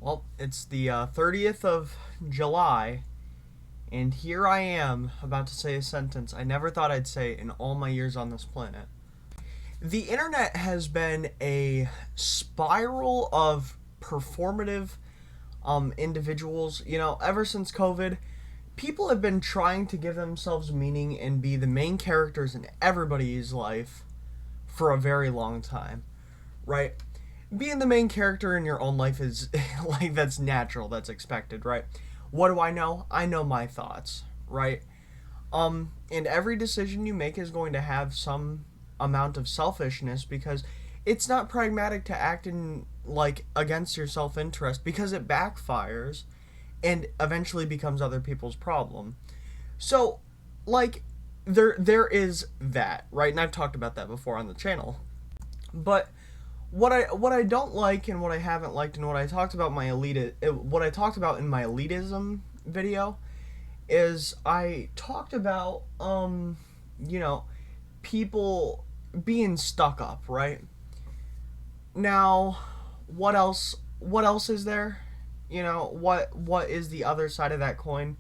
Well, it's the 30th of July, and here I am about to say a sentence I never thought I'd say in all my years on this planet. The internet has been a spiral of performative individuals. Ever since COVID, people have been trying to give themselves meaning and be the main characters in everybody's life for a very long time, right? Being the main character in your own life is like that's natural, that's expected, right? What do I know? I know my thoughts, right? And every decision you make is going to have some amount of selfishness because it's not pragmatic to act in like against your self-interest because it backfires and eventually becomes other people's problem. So, like there is that, right? And I've talked about that before on the channel. But what I don't like and what I haven't liked and what I talked about what I talked about in my elitism video is I talked about you know people being stuck up, right? Now, what else is there? What is the other side of that coin?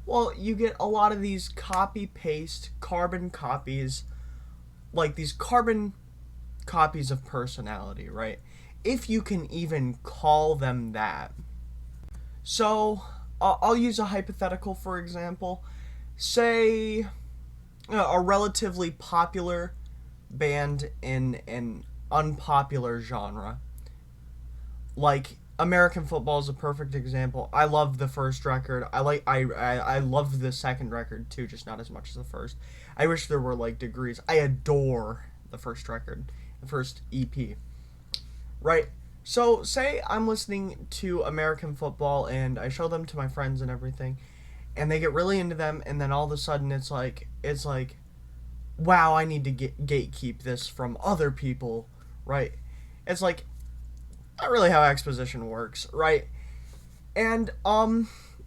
Well, you get a lot of these copy paste carbon copies, like these carbon copies of personality, right? If you can even call them that. So, I'll use a hypothetical for example. Say a relatively popular band in an unpopular genre. Like American football is a perfect example. I love the first record. I love the second record too, just not as much as the first. I wish there were like degrees. I adore the first record, the first EP. Right. So say I'm listening to American football and I show them to my friends and everything, and they get really into them, and then all of a sudden it's like, wow, I need to gatekeep this from other people, right? It's like not really how exposition works, right? And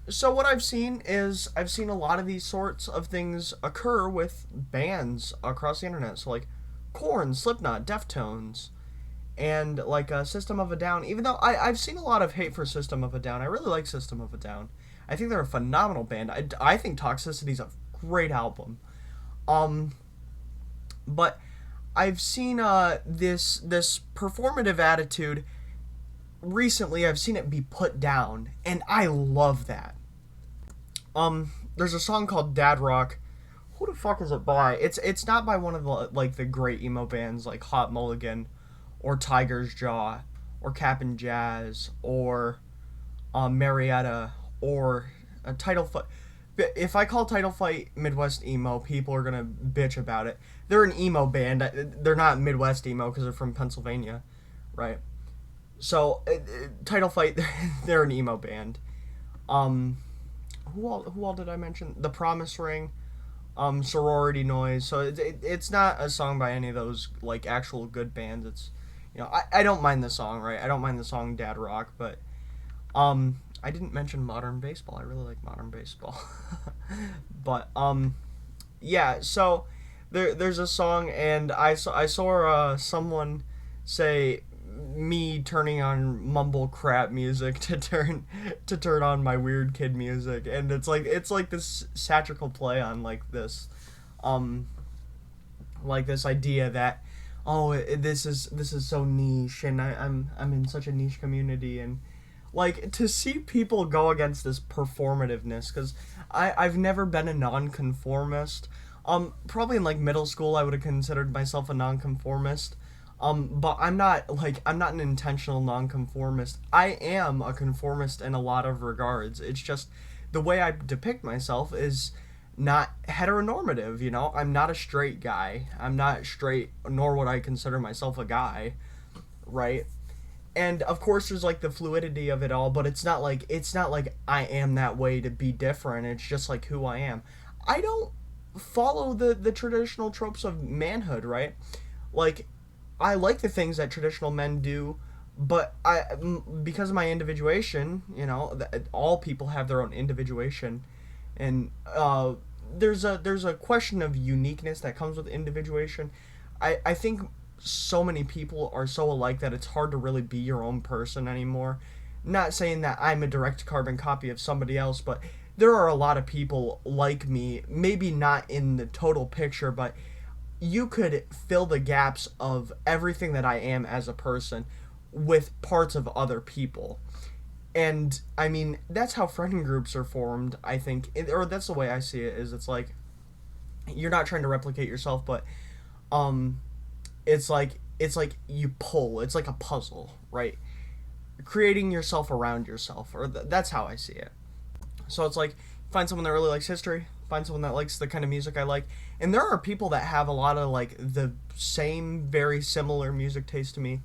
so what I've seen a lot of these sorts of things occur with bands across the internet. So like Korn, Slipknot, Deftones, and like System of a Down. Even though I've seen a lot of hate for System of a Down, I really like System of a Down. I think they're a phenomenal band. I think Toxicity's a great album. Um, but I've seen this performative attitude recently. I've seen it be put down, and I love that. There's a song called Dad Rock. Who the fuck is it by? It's not by one of the great emo bands like Hot Mulligan, or Tiger's Jaw, or Cap'n Jazz, or Marietta, or Title Fight. If I call Title Fight Midwest emo, people are gonna bitch about it. They're an emo band. They're not Midwest emo because they're from Pennsylvania, right? So Title Fight, they're an emo band. Um, who all did I mention? The Promise Ring, Sorority Noise. So it's not a song by any of those like actual good bands. It's I don't mind the song, right? I don't mind the song Dad Rock, but I didn't mention Modern Baseball. I really like Modern Baseball. But yeah, so there's a song, and I saw someone say me turning on mumble crap music to turn on my weird kid music, and it's like this satirical play on um like this idea that, oh, this is so niche, and I'm in such a niche community, and like to see people go against this performativeness, because I've never been a nonconformist. Probably in like middle school I would have considered myself a nonconformist. But I'm not an intentional nonconformist. I am a conformist in a lot of regards. It's just the way I depict myself is not heteronormative. I'm not a straight guy. I'm not straight, nor would I consider myself a guy, right? And of course there's like the fluidity of it all, but it's not like I am that way to be different. It's just like who I am. I don't follow the traditional tropes of manhood, right? Like, I like the things that traditional men do, but because of my individuation, all people have their own individuation, and there's a question of uniqueness that comes with individuation. I think so many people are so alike that it's hard to really be your own person anymore. not saying that I'm a direct carbon copy of somebody else, but there are a lot of people like me, maybe not in the total picture, but you could fill the gaps of everything that I am as a person with parts of other people. And I mean, that's how friend groups are formed, I think, or that's the way I see it. Is it's like you're not trying to replicate yourself, but um, it's like you pull. It's like a puzzle, right? Creating yourself around yourself, or that's how I see it. So it's like find someone that really likes history, find someone that likes the kind of music I like, and there are people that have a lot of like the same, very similar music taste to me.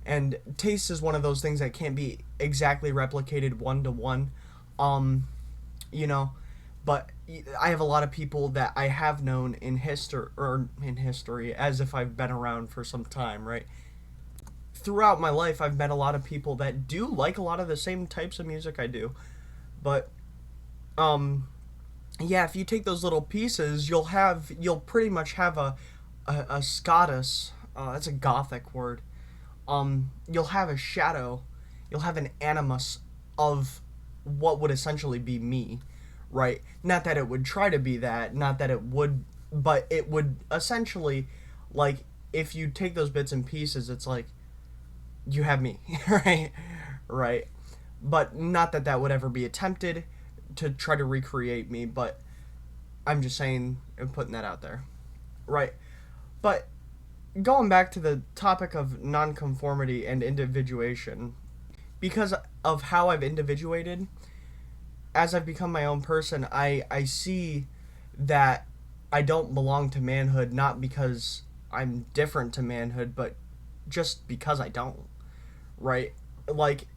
And taste is one of those things that can't be exactly replicated one to one. Um, you know, but I have a lot of people that I have known in history as if I've been around for some time, right? Throughout my life, I've met a lot of people that do like a lot of the same types of music I do, but um, yeah, if you take those little pieces, you'll pretty much have a scotus. That's a gothic word. You'll have a shadow, you'll have an animus of what would essentially be me, right? Not that it would try to be that, not that it would, but it would essentially, like, if you take those bits and pieces, it's like you have me, right? Right. But not that that would ever be attempted to try to recreate me, but I'm just saying and putting that out there, right? But going back to the topic of nonconformity and individuation, because of how I've individuated, as I've become my own person, I see that I don't belong to manhood, not because I'm different to manhood, but just because I don't, right? Like,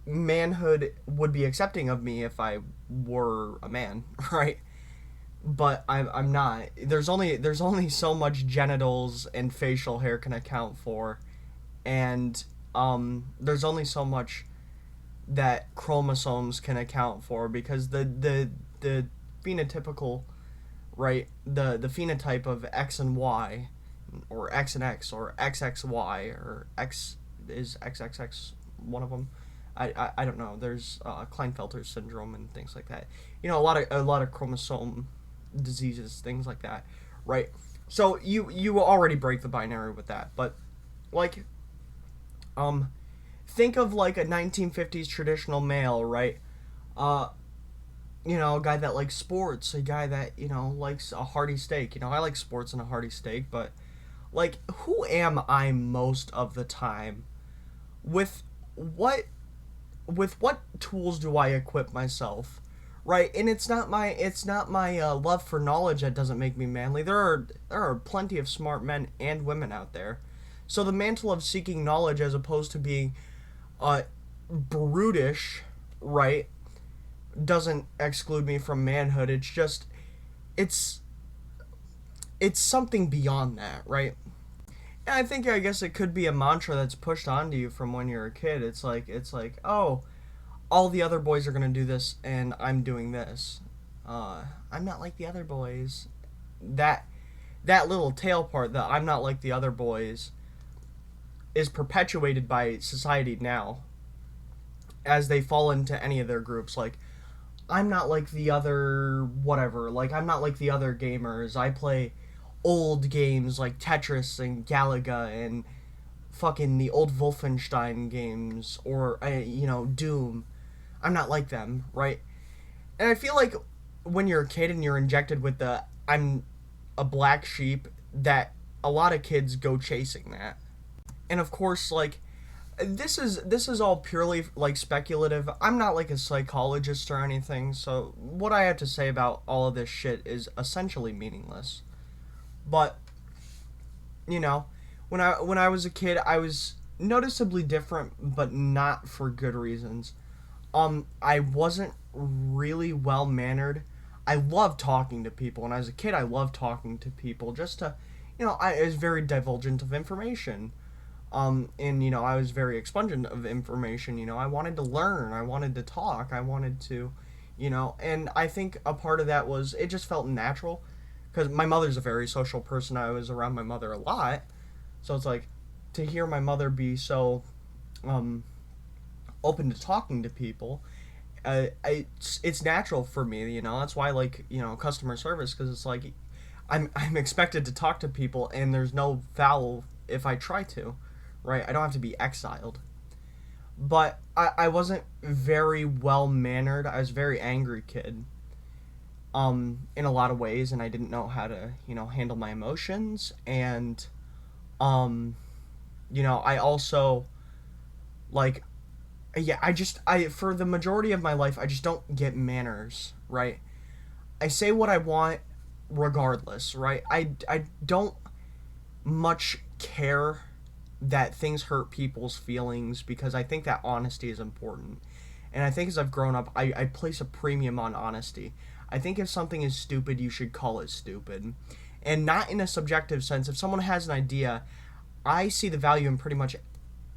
manhood would be accepting of me if I were a man, right? But I'm not. There's only so much genitals and facial hair can account for, and there's only so much that chromosomes can account for, because the phenotypical, right, the phenotype of X and Y, or X and X, or XXY, or X is XXX one of them. I don't know. There's Klinefelter syndrome and things like that. A lot of chromosome diseases, things like that, right? So you already break the binary with that, but like, think of like a 1950s traditional male, right? Uh, a guy that likes sports, a guy that likes a hearty steak. I like sports and a hearty steak, but like, who am I most of the time? With what with what tools do I equip myself? Right, and it's not my love for knowledge that doesn't make me manly. There are plenty of smart men and women out there. So the mantle of seeking knowledge, as opposed to being uh, brutish, right, doesn't exclude me from manhood. It's just it's it's something beyond that, right? And I guess it could be a mantra that's pushed onto you from when you're a kid. It's like, oh, all the other boys are gonna do this, and I'm doing this. I'm not like the other boys. That that little tail part, that I'm not like the other boys, is perpetuated by society now, as they fall into any of their groups. Like, I'm not like the other whatever. Like, I'm not like the other gamers. I play old games like Tetris and Galaga and fucking the old Wolfenstein games, or Doom. I'm not like them, right? And I feel like when you're a kid and you're injected with the I'm a black sheep, that a lot of kids go chasing that. And of course, like, this is all purely like speculative. I'm not like a psychologist or anything, so what I have to say about all of this shit is essentially meaningless. But you know, when I was a kid, I was noticeably different, but not for good reasons. I wasn't really well mannered. I loved talking to people. When I was a kid, I loved talking to people just to, I was very divulgent of information. And I was very expungent of information. I wanted to learn. I wanted to talk. I wanted to, and I think a part of that was it just felt natural, because my mother's a very social person. I was around my mother a lot, so it's like to hear my mother be so open to talking to people. It's natural for me, That's why I like, customer service, because it's like I'm expected to talk to people, and there's no foul if I try to, right? I don't have to be exiled. But I wasn't very well mannered. I was a very angry kid, in a lot of ways, and I didn't know how to, handle my emotions. And, um, I also, like, yeah, for the majority of my life, I just don't get manners, right? I say what I want regardless, right? I don't much care that things hurt people's feelings, because I think that honesty is important. And I think as I've grown up, I place a premium on honesty. I think if something is stupid, you should call it stupid. And not in a subjective sense. If someone has an idea, I see the value in pretty much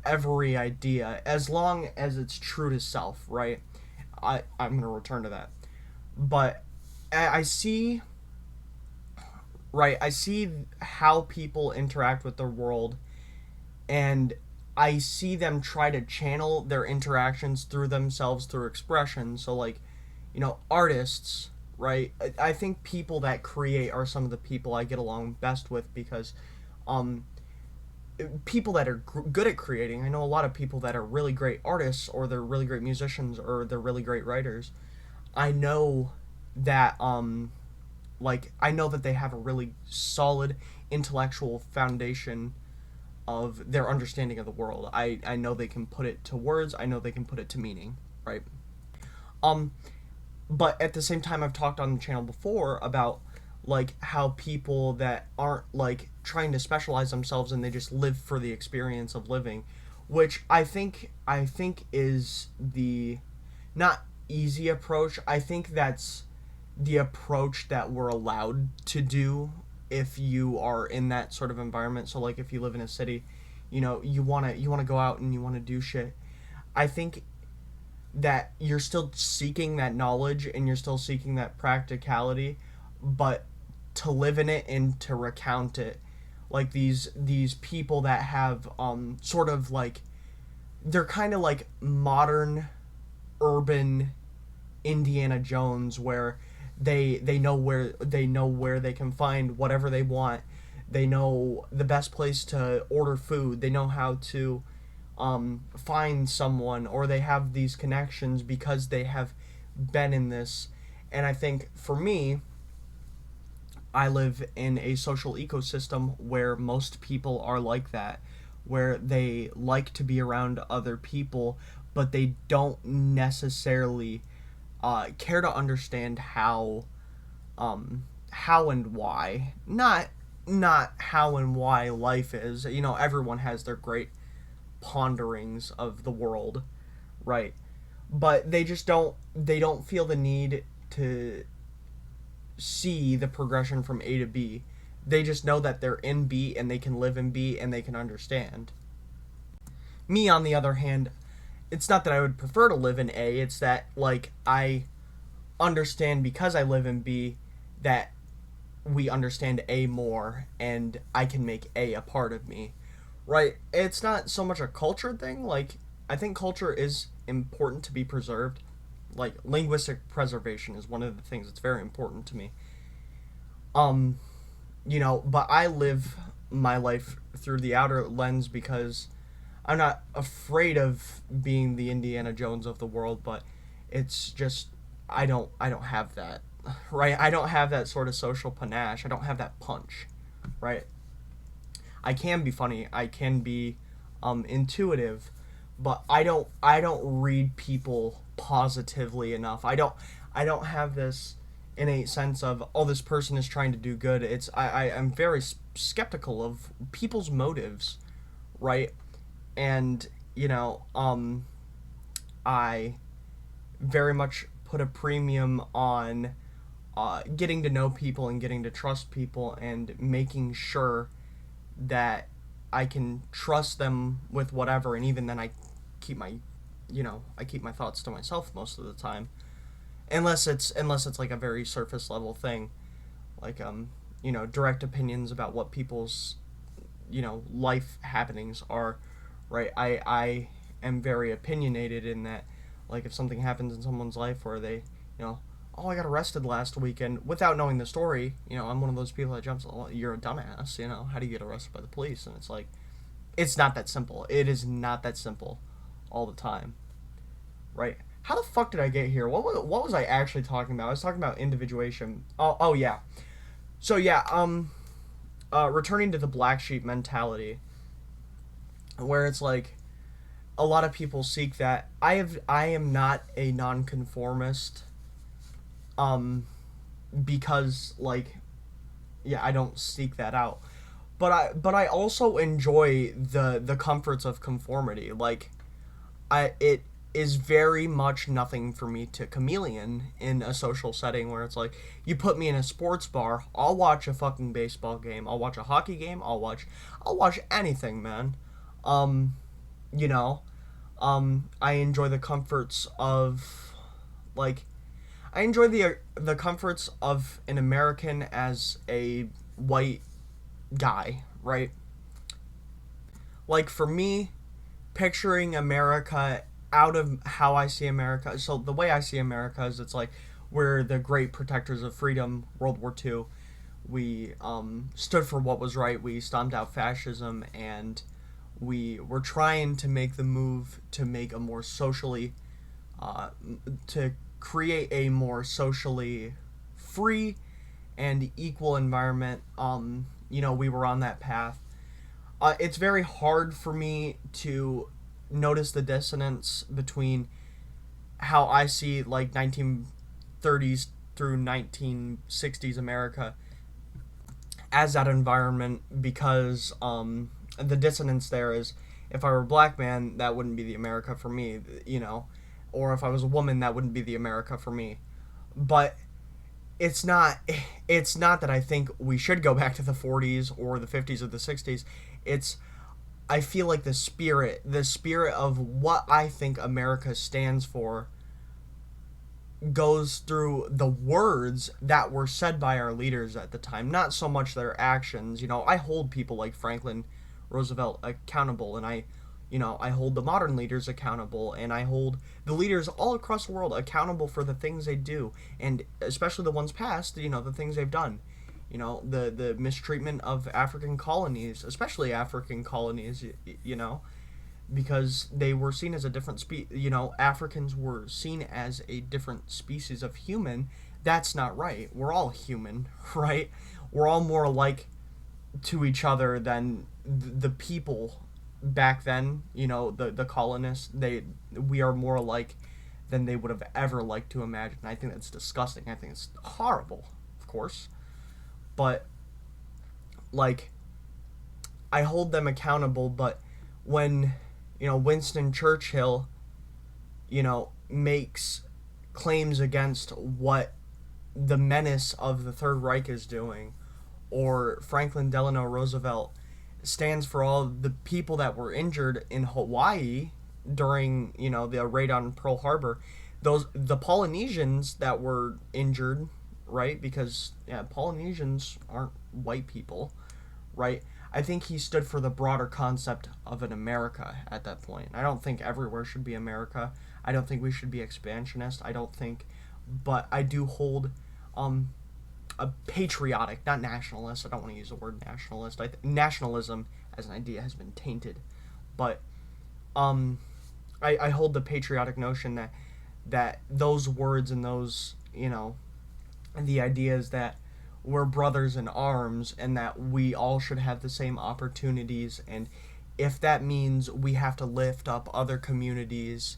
every idea, as long as it's true to self, right? I'm going to return to that. But I see, right, I see how people interact with the world, and I see them try to channel their interactions through themselves through expression. So, like, artists, right? I think people that create are some of the people I get along best with, because um, people that are good at creating, I know a lot of people that are really great artists, or they're really great musicians, or they're really great writers. I know that, I know that they have a really solid intellectual foundation of their understanding of the world. I know they can put it to words. I know they can put it to meaning, right? Um, but at the same time, I've talked on the channel before about, like, how people that aren't, like, trying to specialize themselves, and they just live for the experience of living, which I think is the not easy approach. I think that's the approach that we're allowed to do if you are in that sort of environment. So, like, if you live in a city, you want to go out and you want to do shit. I think that you're still seeking that knowledge, and you're still seeking that practicality, but to live in it and to recount it, like these people that have, sort of, like, they're kind of like modern urban Indiana Jones, where they know where they can find whatever they want. They know the best place to order food. They know how to, find someone, or they have these connections because they have been in this. And I think for me, I live in a social ecosystem where most people are like that, where they like to be around other people, but they don't necessarily, care to understand how and why. Not how and why life is. Everyone has their great ponderings of the world, right? But they don't feel the need to see the progression from A to B. They just know that they're in B, and they can live in B, and they can understand. Me, on the other hand, it's not that I would prefer to live in A, it's that, like, I understand, because I live in B, that we understand A more, and I can make A a part of me, right? It's not so much a culture thing. Like, I think culture is important to be preserved. Like, linguistic preservation is one of the things that's very important to me. Um, but I live my life through the outer lens, because I'm not afraid of being the Indiana Jones of the world, but it's just I don't have that, right? I don't have that sort of social panache. I don't have that punch, right? I can be funny. I can be, intuitive, but I don't read people positively enough. I don't have this innate sense of, oh, this person is trying to do good. I'm very skeptical of people's motives, right? And, I very much put a premium on, getting to know people and getting to trust people, and making sure that I can trust them with whatever. And even then, keep my I keep my thoughts to myself most of the time, unless it's like a very surface level thing, like, direct opinions about what people's, life happenings are, right? I am very opinionated in that, like, if something happens in someone's life where they, oh, I got arrested last weekend without knowing the story, I'm one of those people that jumps, oh, you're a dumbass, how do you get arrested by the police? And it's like, it's not that simple. It is not that simple all the time, right? How the fuck did I get here? What was I actually talking about? I was talking about individuation. Oh yeah. So yeah, returning to the black sheep mentality, where it's like a lot of people seek that. I am not a nonconformist, because like, yeah, I don't seek that out. But I also enjoy the comforts of conformity. Like, it is very much nothing for me to chameleon in a social setting where it's like, you put me in a sports bar, I'll watch a fucking baseball game, I'll watch a hockey game, I'll watch anything, man. Um, you know, I enjoy the comforts of, like, I enjoy the comforts of an American as a white guy, right? Like, for me, picturing America out of how I see America. So the way I see America is, it's like, we're the great protectors of freedom. World War II, we stood for what was right. We stomped out fascism, and we were trying to make the move to make a more socially, to create a more socially free and equal environment. We were on that path. It's very hard for me to notice the dissonance between how I see, like, 1930s through 1960s America as that environment, because the dissonance there is, if I were a black man, that wouldn't be the America for me, or if I was a woman, that wouldn't be the America for me. But it's not that I think we should go back to the 40s or the 50s or the 60s. I feel like the spirit of what I think America stands for goes through the words that were said by our leaders at the time, not so much their actions. I hold people like Franklin Roosevelt accountable, and I hold the modern leaders accountable, and I hold the leaders all across the world accountable for the things they do, and especially the ones past, the things they've done. The mistreatment of African colonies, especially African colonies, because they were seen as a different Africans were seen as a different species of human. That's not right. We're all human, right? We're all more alike to each other than the people back then, the colonists. We are more alike than they would have ever liked to imagine. I think that's disgusting. I think it's horrible, of course. But, like, I hold them accountable, but when, Winston Churchill, makes claims against what the menace of the Third Reich is doing, or Franklin Delano Roosevelt stands for all the people that were injured in Hawaii during, the raid on Pearl Harbor, the Polynesians that were injured, right? Because, yeah, Polynesians aren't white people, right? I think he stood for the broader concept of an America at that point. I don't think everywhere should be America. I don't think we should be expansionist. But I do hold a patriotic, not nationalist. I don't want to use the word nationalist. Nationalism as an idea has been tainted. But I hold the patriotic notion that those words and those, the ideas that we're brothers in arms and that we all should have the same opportunities, and if that means we have to lift up other communities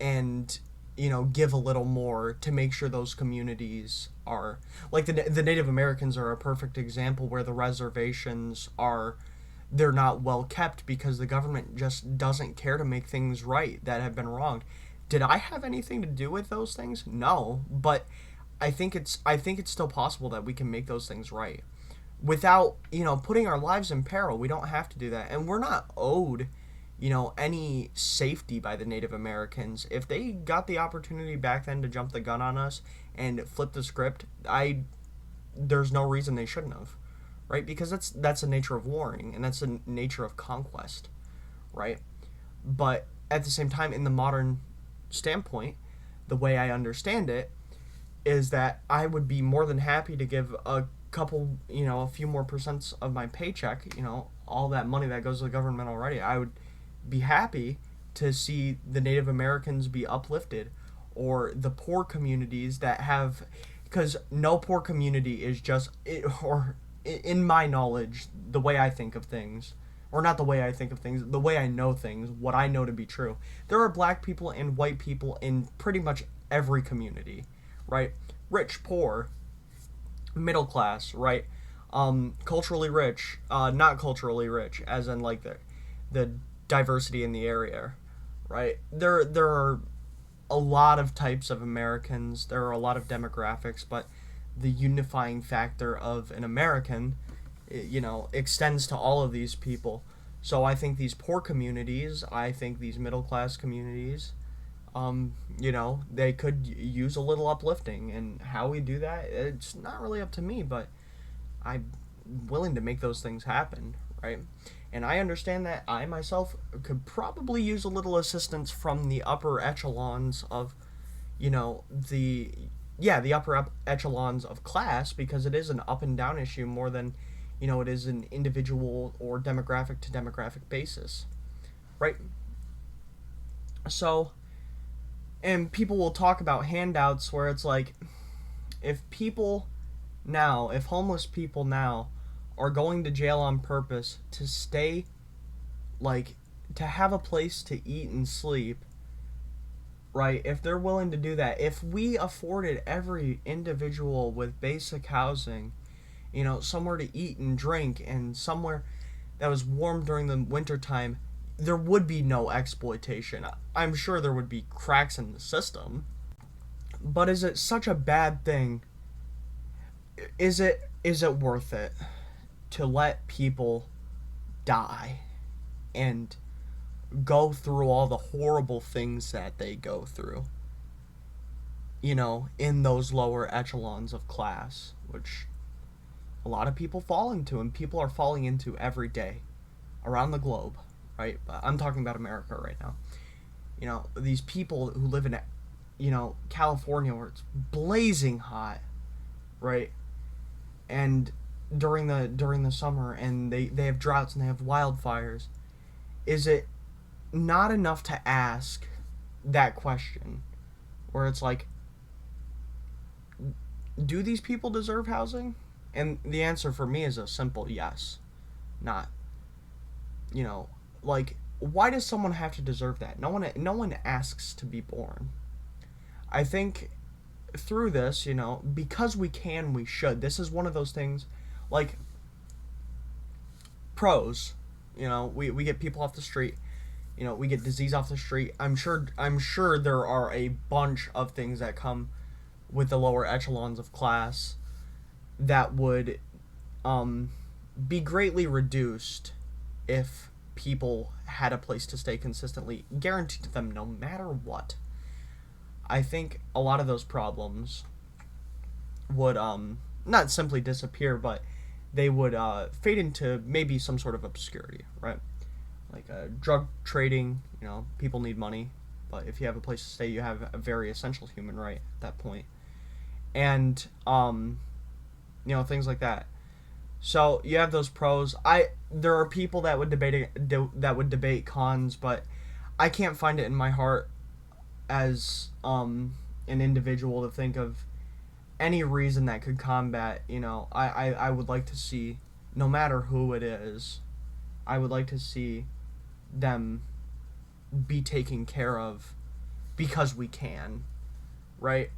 and give a little more to make sure those communities are, like, the Native Americans are a perfect example, where the reservations they're not well kept because the government just doesn't care to make things right that have been wronged. Did I have anything to do with those things? No, but I think it's still possible that we can make those things right without, putting our lives in peril. We don't have to do that. And we're not owed, any safety by the Native Americans. If they got the opportunity back then to jump the gun on us and flip the script, there's no reason they shouldn't have, right? Because that's the nature of warring, and that's the nature of conquest, right? But at the same time, in the modern standpoint, the way I understand it is that I would be more than happy to give a couple, a few more percents of my paycheck, all that money that goes to the government already. I would be happy to see the Native Americans be uplifted, or the poor communities that have, because no poor community is just, or in my knowledge, the way I think of things, or not the way I think of things, the way I know things, what I know to be true. There are black people and white people in pretty much every community, right? Rich, poor, middle class, right? Culturally rich, not culturally rich, as in like the diversity in the area, right? There are a lot of types of Americans. There are a lot of demographics, but the unifying factor of an American, extends to all of these people. So I think these poor communities, I think these middle class communities, they could use a little uplifting. And how we do that, it's not really up to me, but I'm willing to make those things happen, right? And I understand that I myself could probably use a little assistance from the upper echelons of, the upper echelons of class, because it is an up and down issue more than, it is an individual or demographic to demographic basis, right? So, and people will talk about handouts where it's like, if homeless people now are going to jail on purpose to stay, to have a place to eat and sleep, right? If they're willing to do that, if we afforded every individual with basic housing, somewhere to eat and drink, and somewhere that was warm during the wintertime, there would be no exploitation. I'm sure there would be cracks in the system, but is it such a bad thing? Is it worth it to let people die and go through all the horrible things that they go through, in those lower echelons of class, which a lot of people fall into, and people are falling into every day around the globe, right? But I'm talking about America right now. These people who live in, California, where it's blazing hot, right? And during the summer, and they have droughts and they have wildfires. Is it not enough to ask that question, where it's like, do these people deserve housing? And the answer for me is a simple yes. Not, why does someone have to deserve that? No one asks to be born. I think through this, because we can, we should. This is one of those things, like pros. We get people off the street. We get disease off the street. I'm sure there are a bunch of things that come with the lower echelons of class that would be greatly reduced if people had a place to stay consistently, guaranteed to them no matter what. I think a lot of those problems would not simply disappear, but they would fade into maybe some sort of obscurity, right? Like drug trading, people need money, but if you have a place to stay, you have a very essential human right at that point. And things like that. So you have those pros. There are people that would debate cons, but I can't find it in my heart as an individual to think of any reason that could combat. I would like to see, no matter who it is, I would like to see them be taken care of because we can, right?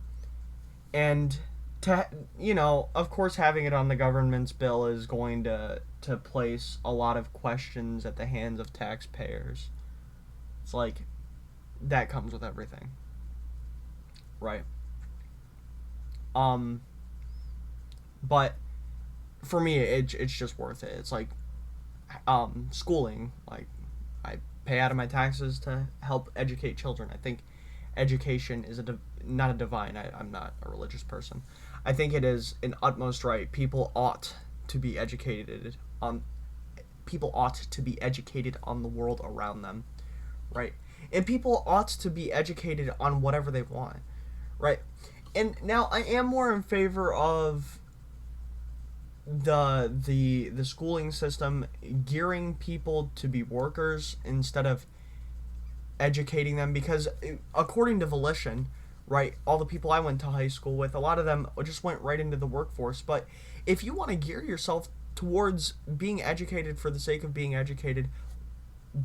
And of course, having it on the government's bill is going to place a lot of questions at the hands of taxpayers. It's like, that comes with everything, right? But for me, it's just worth it. It's like, schooling. Like, I pay out of my taxes to help educate children. I think education is not a divine. I'm not a religious person. I think it is an utmost right. People ought to be educated on the world around them, right? And people ought to be educated on whatever they want, right? And now I am more in favor of the schooling system gearing people to be workers instead of educating them, because according to volition, right, all the people I went to high school with, a lot of them just went right into the workforce. But if you want to gear yourself towards being educated for the sake of being educated,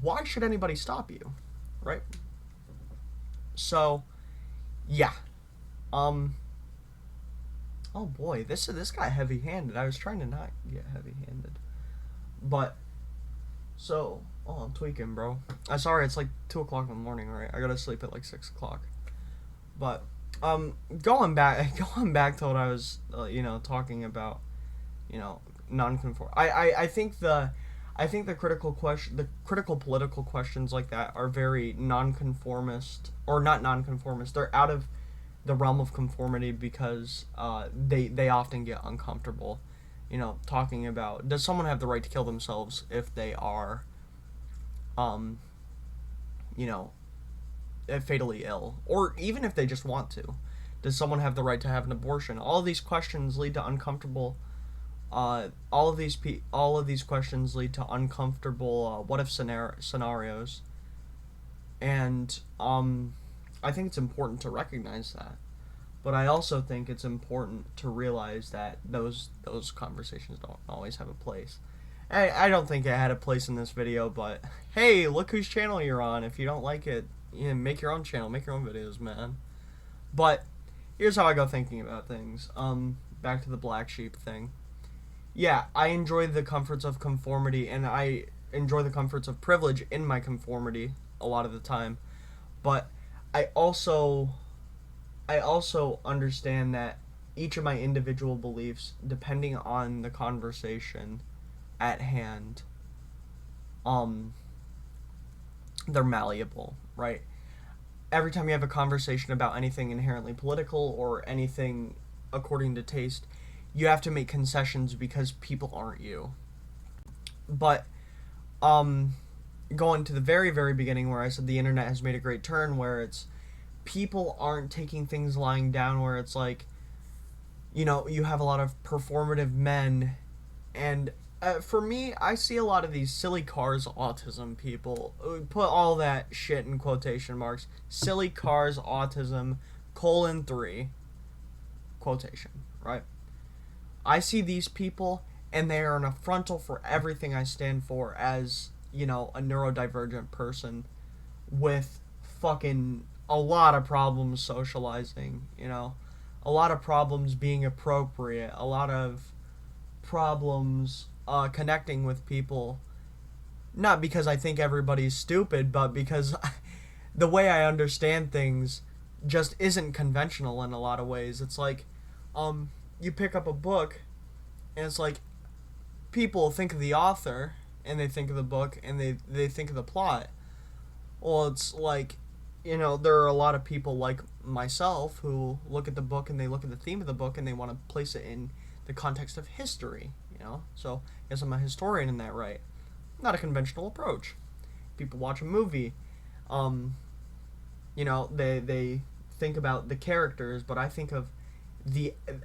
why should anybody stop you, right? So yeah. Oh boy, this got heavy-handed. I was trying to not get heavy-handed, but so I'm tweaking, bro. I'm sorry, it's like 2 o'clock in the morning, right? I gotta sleep at like 6 o'clock. But going back to what I was talking about, non-conform. I think the critical political questions like that are very non-conformist, or not non-conformist. They're out of the realm of conformity because they often get uncomfortable, talking about, does someone have the right to kill themselves if they are fatally ill, or even if they just want to? Does someone have the right to have an abortion? All of these questions lead to uncomfortable all of these questions lead to uncomfortable what if scenarios. And I think it's important to recognize that. But I also think it's important to realize that those conversations don't always have a place. I don't think it had a place in this video, but hey, look whose channel you're on. If you don't like it, make your own channel, make your own videos, man. But here's how I go thinking about things. Back to the black sheep thing. Yeah, I enjoy the comforts of conformity, and I enjoy the comforts of privilege in my conformity a lot of the time. But I also understand that each of my individual beliefs, depending on the conversation at hand, they're malleable, right? Every time you have a conversation about anything inherently political or anything according to taste, you have to make concessions because people aren't you. But going to the very, very beginning where I said the internet has made a great turn, where it's people aren't taking things lying down, where it's like, you have a lot of performative men. And for me, I see a lot of these silly cars autism people. Put all that shit in quotation marks. Silly cars autism, :3, quotation, right? I see these people, and they are an affrontal for everything I stand for as, a neurodivergent person with fucking a lot of problems socializing, a lot of problems being appropriate, a lot of problems connecting with people. Not because I think everybody's stupid, but because the way I understand things just isn't conventional in a lot of ways. It's like, you pick up a book, and it's like, people think of the author, and they think of the book, and they think of the plot. Well, it's like, there are a lot of people like myself who look at the book, and they look at the theme of the book, and they want to place it in the context of history, So, I guess I'm a historian in that, right? Not a conventional approach. People watch a movie, they think about the characters, but I think of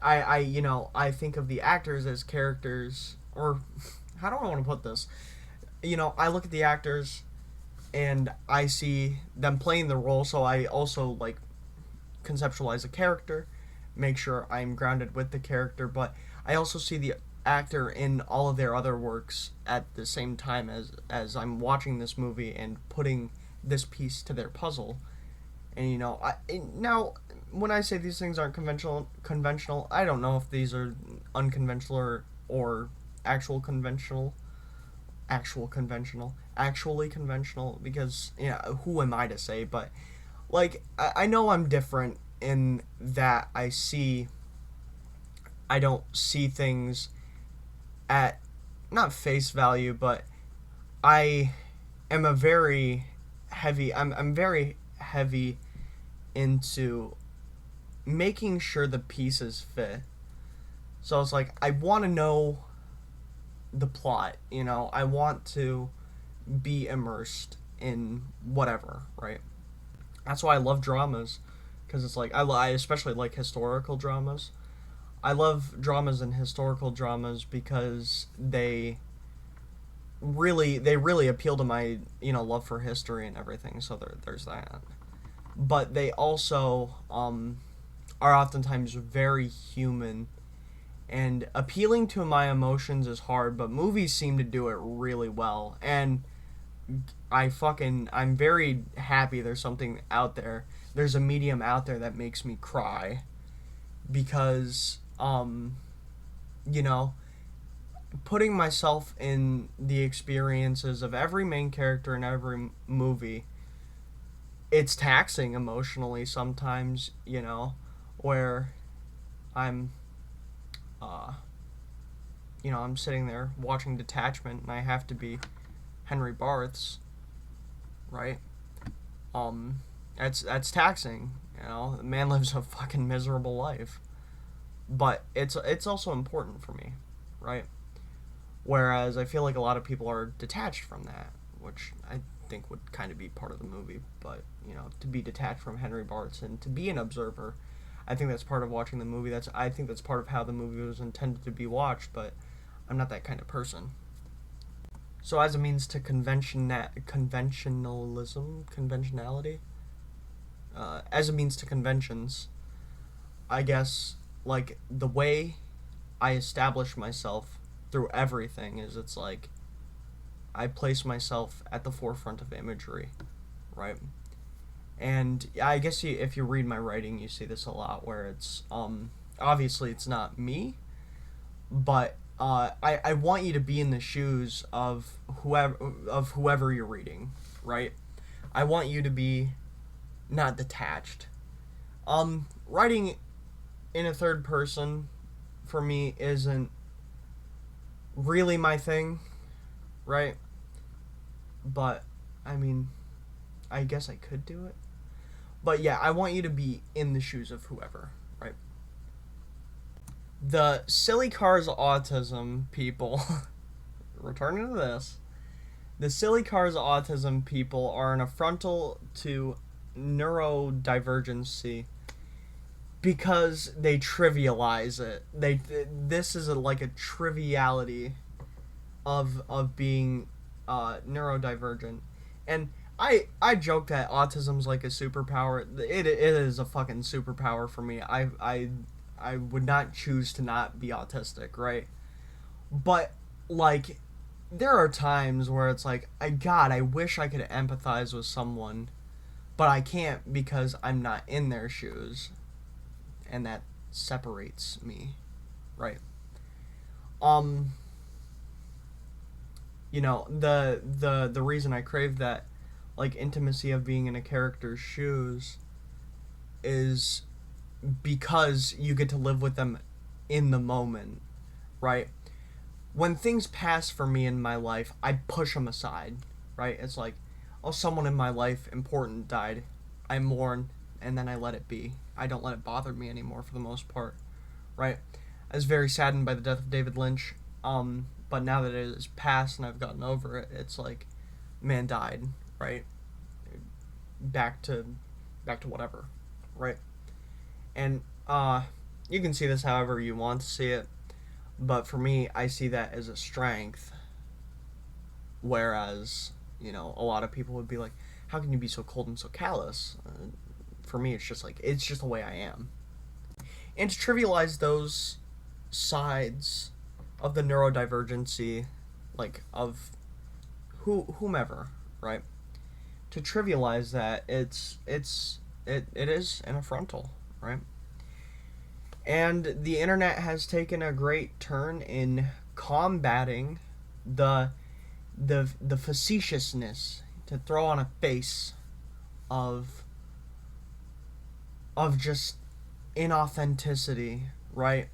I think of the actors as characters, or how do I want to put this? I look at the actors and I see them playing the role, so I also conceptualize a character, make sure I'm grounded with the character, but I also see the actor in all of their other works at the same time as I'm watching this movie and putting this piece to their puzzle. And now when I say these things aren't conventional, I don't know if these are unconventional or actually conventional, because who am I to say? But I know I'm different in that I don't see things at not face value, but I am I'm very heavy into making sure the pieces fit. So it's like, I want to know the plot, I want to be immersed in whatever, right? That's why I love dramas, because it's like I especially like historical dramas. I love dramas and historical dramas because they really appeal to my love for history and everything. So there's that. But they also are oftentimes very human, and appealing to my emotions is hard. But movies seem to do it really well, and I'm very happy there's something out there. There's a medium out there that makes me cry, because you know putting myself in the experiences of every main character in every movie, it's taxing emotionally sometimes, where I'm uh I'm sitting there watching Detachment, and I have to be Henry Barths, right? That's taxing. The man lives a fucking miserable life, but it's also important for me, right? Whereas I feel like a lot of people are detached from that, which I think would kind of be part of the movie. But to be detached from Henry Bartz and to be an observer, I think that's part of watching the movie. I think that's part of how the movie was intended to be watched. But I'm not that kind of person. So as a means to conventionality, as a means to conventions, I guess, like, the way I establish myself through everything is, it's like I place myself at the forefront of imagery, right? And I guess if you read my writing, you see this a lot, where it's obviously it's not me, but I want you to be in the shoes of whoever you're reading, right? I want you to be not detached. Writing in a third person for me isn't really my thing, right? But I mean, I guess I could do it. But yeah, I want you to be in the shoes of whoever, right? The silly cars autism people, returning to this, the silly cars autism people are an affrontal to neurodivergency because they trivialize it. This is like a triviality of being neurodivergent, and I joke that autism's like a superpower. It is a fucking superpower for me. I would not choose to not be autistic, right? But like, there are times where it's like, I wish I could empathize with someone, but I can't because I'm not in their shoes, and that separates me, right? The reason I crave that, like, intimacy of being in a character's shoes is because you get to live with them in the moment, right? When things pass for me in my life, I push them aside, right? It's like, oh, someone in my life important died. I mourn, and then I let it be. I don't let it bother me anymore for the most part, right? I was very saddened by the death of David Lynch, but now that it is past and I've gotten over it, it's like, man died, right? Back to whatever, right? And you can see this however you want to see it, but for me, I see that as a strength, whereas, a lot of people would be like, how can you be so cold and so callous? For me, it's just the way I am. And to trivialize those sides of the neurodivergency, like, of whomever, right? To trivialize that, it is an affrontal, right? And the internet has taken a great turn in combating the facetiousness, to throw on a face of just inauthenticity, right?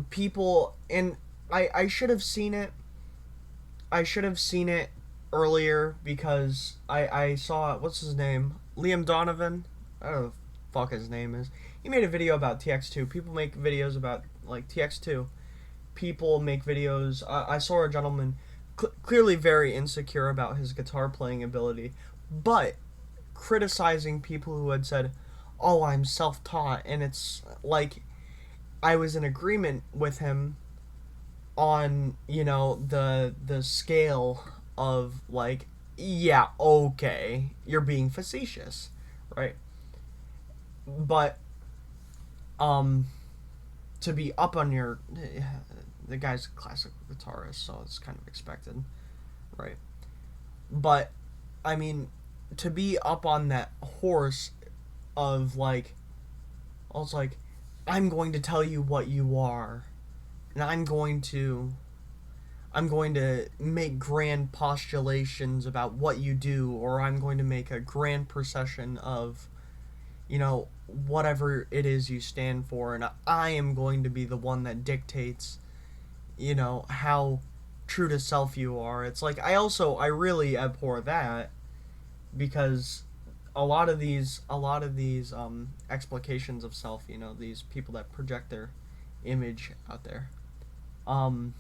People, and I should have seen it. I should have seen it earlier, because I saw, what's his name? Liam Donovan? I don't know what the fuck his name is. He made a video about TX2. People make videos about, like, TX2. People make videos. I saw a gentleman clearly very insecure about his guitar playing ability, but criticizing people who had said, "Oh, I'm self-taught," and it's like I was in agreement with him on, the scale of like, yeah, okay, you're being facetious, right? But um to be up on your, the guy's a classic guitarist, so it's kind of expected, right? But I mean, to be up on that horse of like, I was like, I'm going to tell you what you are, and I'm going to make grand postulations about what you do, or I'm going to make a grand procession of, whatever it is you stand for, and I am going to be the one that dictates, how true to self you are. It's like, I really abhor that, because a lot of these explications of self, these people that project their image out there, um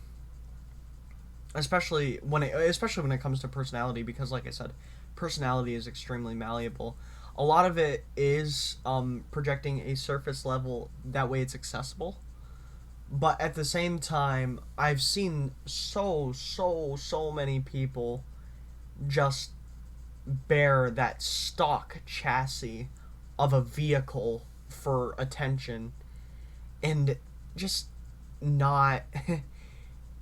especially when it comes to personality, because like I said, personality is extremely malleable. A lot of it is projecting a surface level, that way it's accessible, but at the same time, I've seen so many people just bear that stock chassis of a vehicle for attention, and just not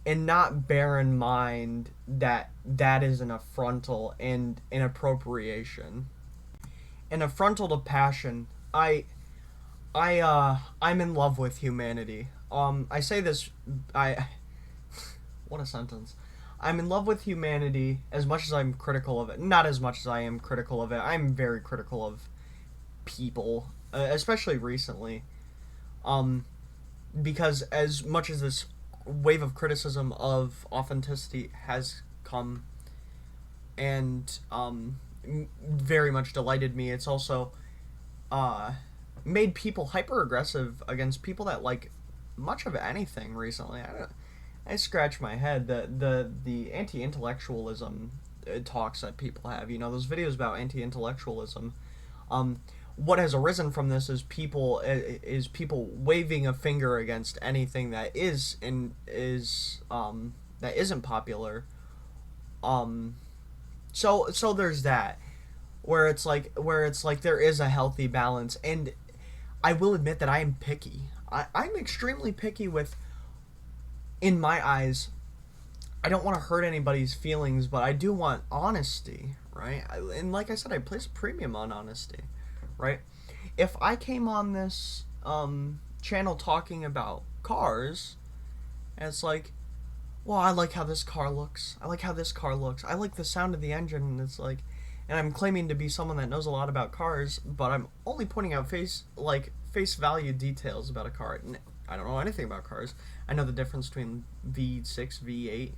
and not bear in mind that that is an affrontal and an appropriation. An affrontal to passion. I'm in love with humanity. I say this, I what a sentence. I'm in love with humanity as much as I'm critical of it. Not as much as I am critical of it. I'm very critical of people, especially recently. Um, because as much as this wave of criticism of authenticity has come and very much delighted me, it's also uh, made people hyper aggressive against people that like much of anything recently. I scratch my head. The anti intellectualism talks that people have. Those videos about anti intellectualism. What has arisen from this is people waving a finger against anything that that isn't popular. Um, so there's that, where it's like there is a healthy balance, and I will admit that I am picky. I'm extremely picky with, in my eyes, I don't want to hurt anybody's feelings, but I do want honesty, right? And like I said, I place a premium on honesty, right? If I came on this channel talking about cars, and it's like, well, I like how this car looks. I like how this car looks. I like the sound of the engine, and it's like, and I'm claiming to be someone that knows a lot about cars, but I'm only pointing out face value details about a car. And I don't know anything about cars. I know the difference between V6, V8,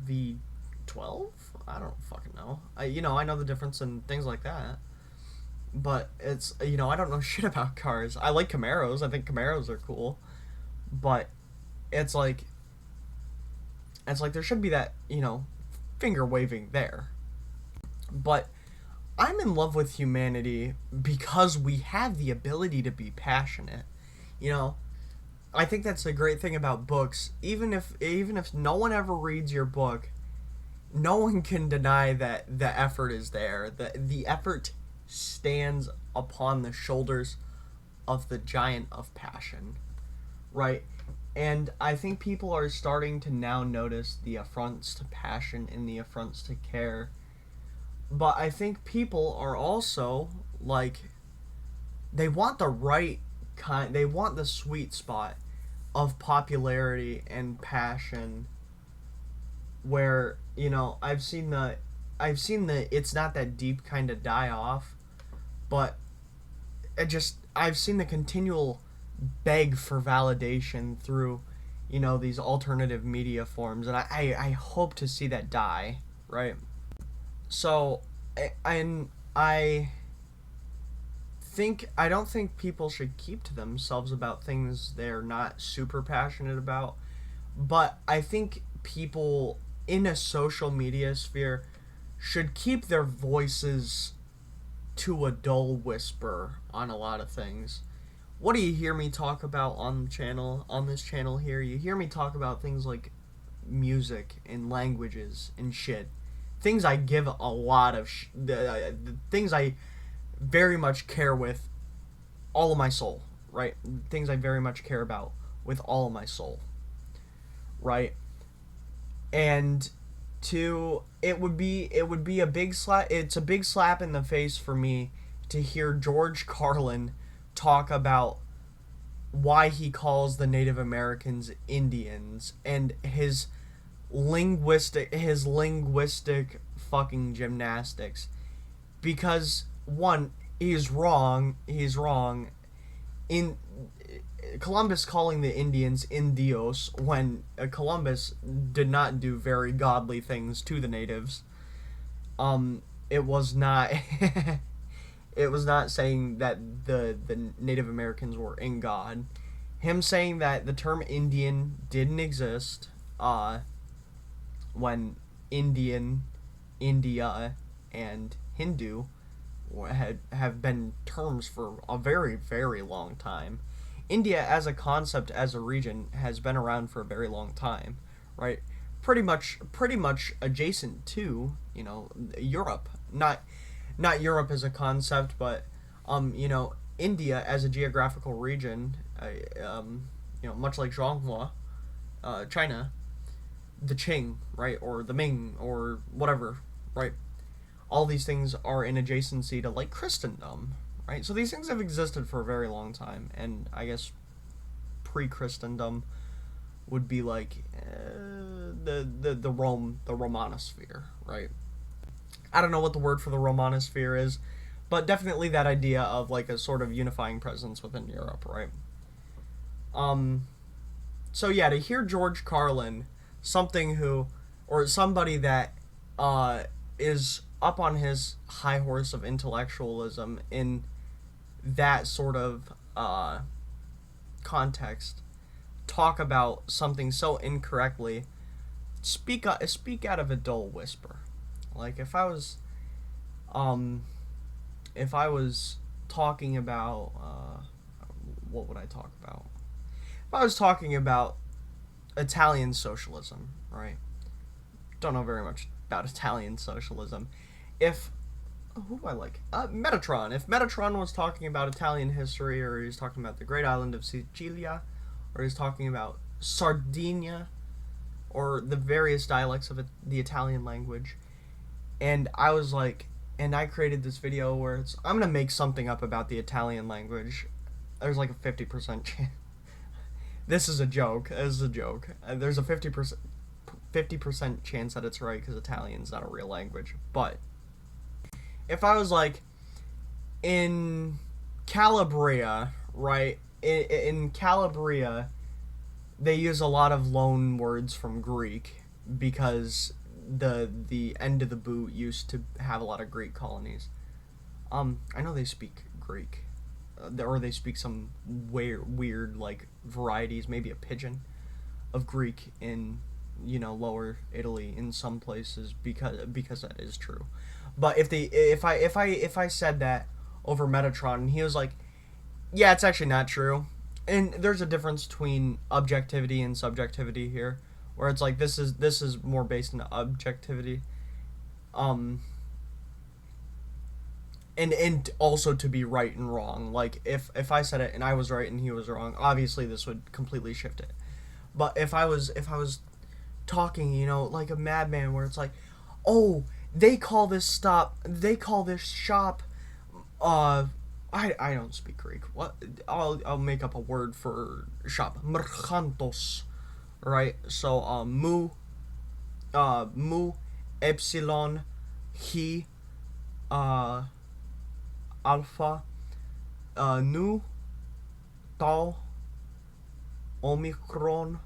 V12. I don't fucking know. I know the difference in things like that. But it's, I don't know shit about cars. I like Camaros. I think Camaros are cool. But it's like there should be that, finger waving there. But I'm in love with humanity because we have the ability to be passionate. I think that's the great thing about books. Even if no one ever reads your book, no one can deny that the effort is there. The effort stands upon the shoulders of the giant of passion, right? And I think people are starting to now notice the affronts to passion and the affronts to care. But I think people are also like, they want the right kind, they want the sweet spot of popularity and passion, where, I've seen the it's not that deep kind of die off, but I've seen the continual beg for validation through, these alternative media forms, and I hope to see that die, right? So I don't think people should keep to themselves about things they're not super passionate about, but I think people in a social media sphere should keep their voices to a dull whisper on a lot of things. What do you hear me talk about on this channel here? You hear me talk about things like music and languages and shit. Things I give a lot of things I very much care with all of my soul, right? Things I very much care about with all of my soul, right? And it would be a big slap. It's a big slap in the face for me to hear George Carlin talk about why he calls the Native Americans Indians and his linguistic fucking gymnastics. Because one, he's wrong. In Columbus calling the Indians Indios when Columbus did not do very godly things to the natives. It was not it was not saying that the Native Americans were in God. Him saying that the term Indian didn't exist when Indian, India, and Hindu have been terms for a very, very long time. India as a concept, as a region, has been around for a very long time, right? Pretty much adjacent to, Europe. Not Europe as a concept, but India as a geographical region, much like Zhonghua, China, the Qing, right, or the Ming, or whatever, right? All these things are in adjacency to, like, Christendom, right? So these things have existed for a very long time, and I guess pre-Christendom would be like the Romanosphere, right? I don't know what the word for the Romanosphere is, but definitely that idea of like a sort of unifying presence within Europe, right? So yeah, to hear George Carlin, somebody that is up on his high horse of intellectualism in that sort of context, talk about something so incorrectly, speak out of a dull whisper. Like if I was talking about what would I talk about? If I was talking about Italian socialism, right? Don't know very much about Italian socialism. Who do I like? Metatron. If Metatron was talking about Italian history, or he's talking about the great island of Sicilia, or he's talking about Sardinia, or the various dialects of the Italian language, and I was like, and I created this video where I'm gonna make something up about the Italian language. There's like a 50% chance. This is a joke. There's a 50% chance that it's right because Italian's not a real language. But if I was like, in Calabria, right? In Calabria, they use a lot of loan words from Greek because the end of the boot used to have a lot of Greek colonies. I know they speak Greek, or they speak some weird like varieties, maybe a pidgin of Greek in lower Italy in some places because that is true. But if I said that over Metatron and he was like, yeah, it's actually not true, and there's a difference between objectivity and subjectivity here, where it's like this is more based in objectivity, and also to be right and wrong. Like if I said it and I was right and he was wrong, obviously this would completely shift it. But if I was talking, like a madman, where it's like, oh, they call this shop, I don't speak Greek. What? I'll make up a word for shop. Mercantos, right? So mu epsilon he alpha nu tau omicron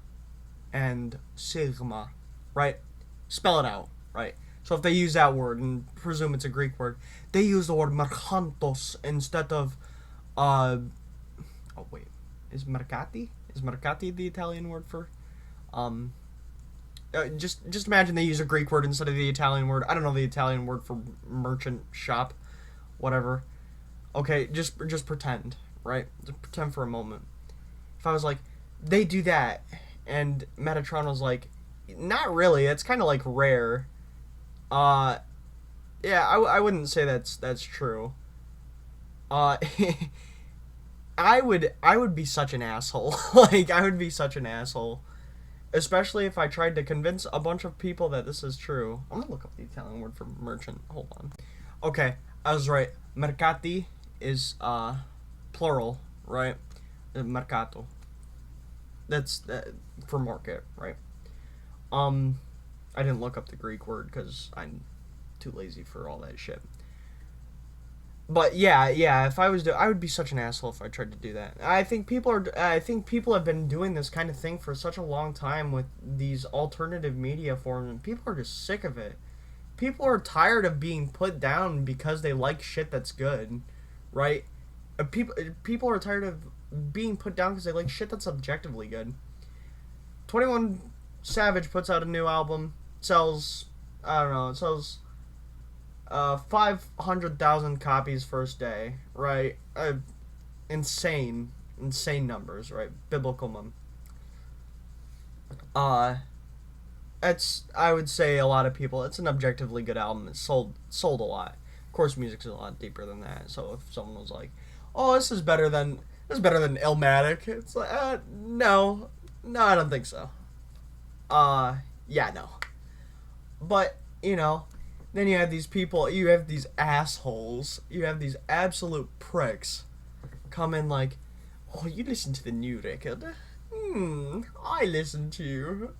and sigma, right? Spell it out, right? So if they use that word, and presume it's a Greek word, they use the word mercantos instead of, oh wait, is mercati the Italian word for, Just imagine they use a Greek word instead of the Italian word. I don't know the Italian word for merchant shop, whatever. Okay, just pretend, right? Just pretend for a moment. If I was like, they do that, and Metatron was like, not really. It's kind of like rare. Uh, yeah, I wouldn't say that's true. Uh, I would be such an asshole. Like I would be such an asshole, especially if I tried to convince a bunch of people that this is true. I'm gonna look up the Italian word for merchant. Hold on. Okay, I was right. Mercati is plural, right? Mercato. That's for market, right? I didn't look up the Greek word because I'm too lazy for all that shit. But yeah, if I would be such an asshole if I tried to do that. I think people have been doing this kind of thing for such a long time with these alternative media forms, and people are just sick of it. People are tired of being put down because they like shit that's good, right? People are tired of being put down because they like shit that's objectively good. 21 Savage puts out a new album, sells, I don't know, it sells 500,000 copies first day, right? Insane numbers, right? Biblical mum. It's, I would say a lot of people, it's an objectively good album. It's sold a lot. Of course, music's a lot deeper than that. So if someone was like, "Oh, this is better than Illmatic," it's like, no, I don't think so. Yeah, no. But then you have these people, you have these assholes, you have these absolute pricks come in like, "Oh, you listen to the new record? I listen to.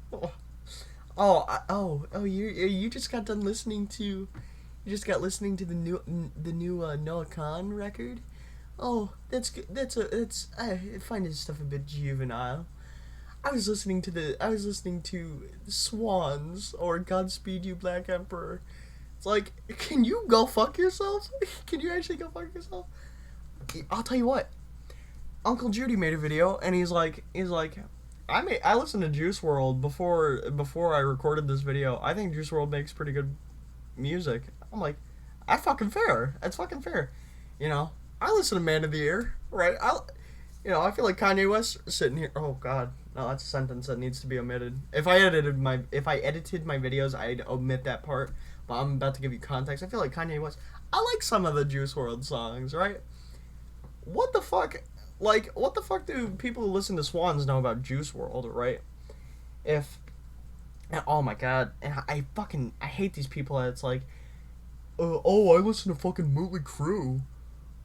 You just got done listening to, the new Noah Khan record. Oh, that's good. I find his stuff a bit juvenile. I was listening to Swans or Godspeed You Black Emperor." It's like, can you go fuck yourself? Can you actually go fuck yourself? I'll tell you what. Uncle Judy made a video, and he's like, I listened to Juice World before I recorded this video. I think Juice World makes pretty good music. I'm like, that's fucking fair. That's fucking fair. I listen to Man of the Year, right? I feel like Kanye West sitting here. Oh God, no, that's a sentence that needs to be omitted. If I edited my videos, I'd omit that part. But I'm about to give you context. I feel like Kanye West. I like some of the Juice WRLD songs, right? What the fuck? Like, what the fuck do people who listen to Swans know about Juice WRLD, right? Oh my God, and I hate these people that it's like, I listen to fucking Motley Crue.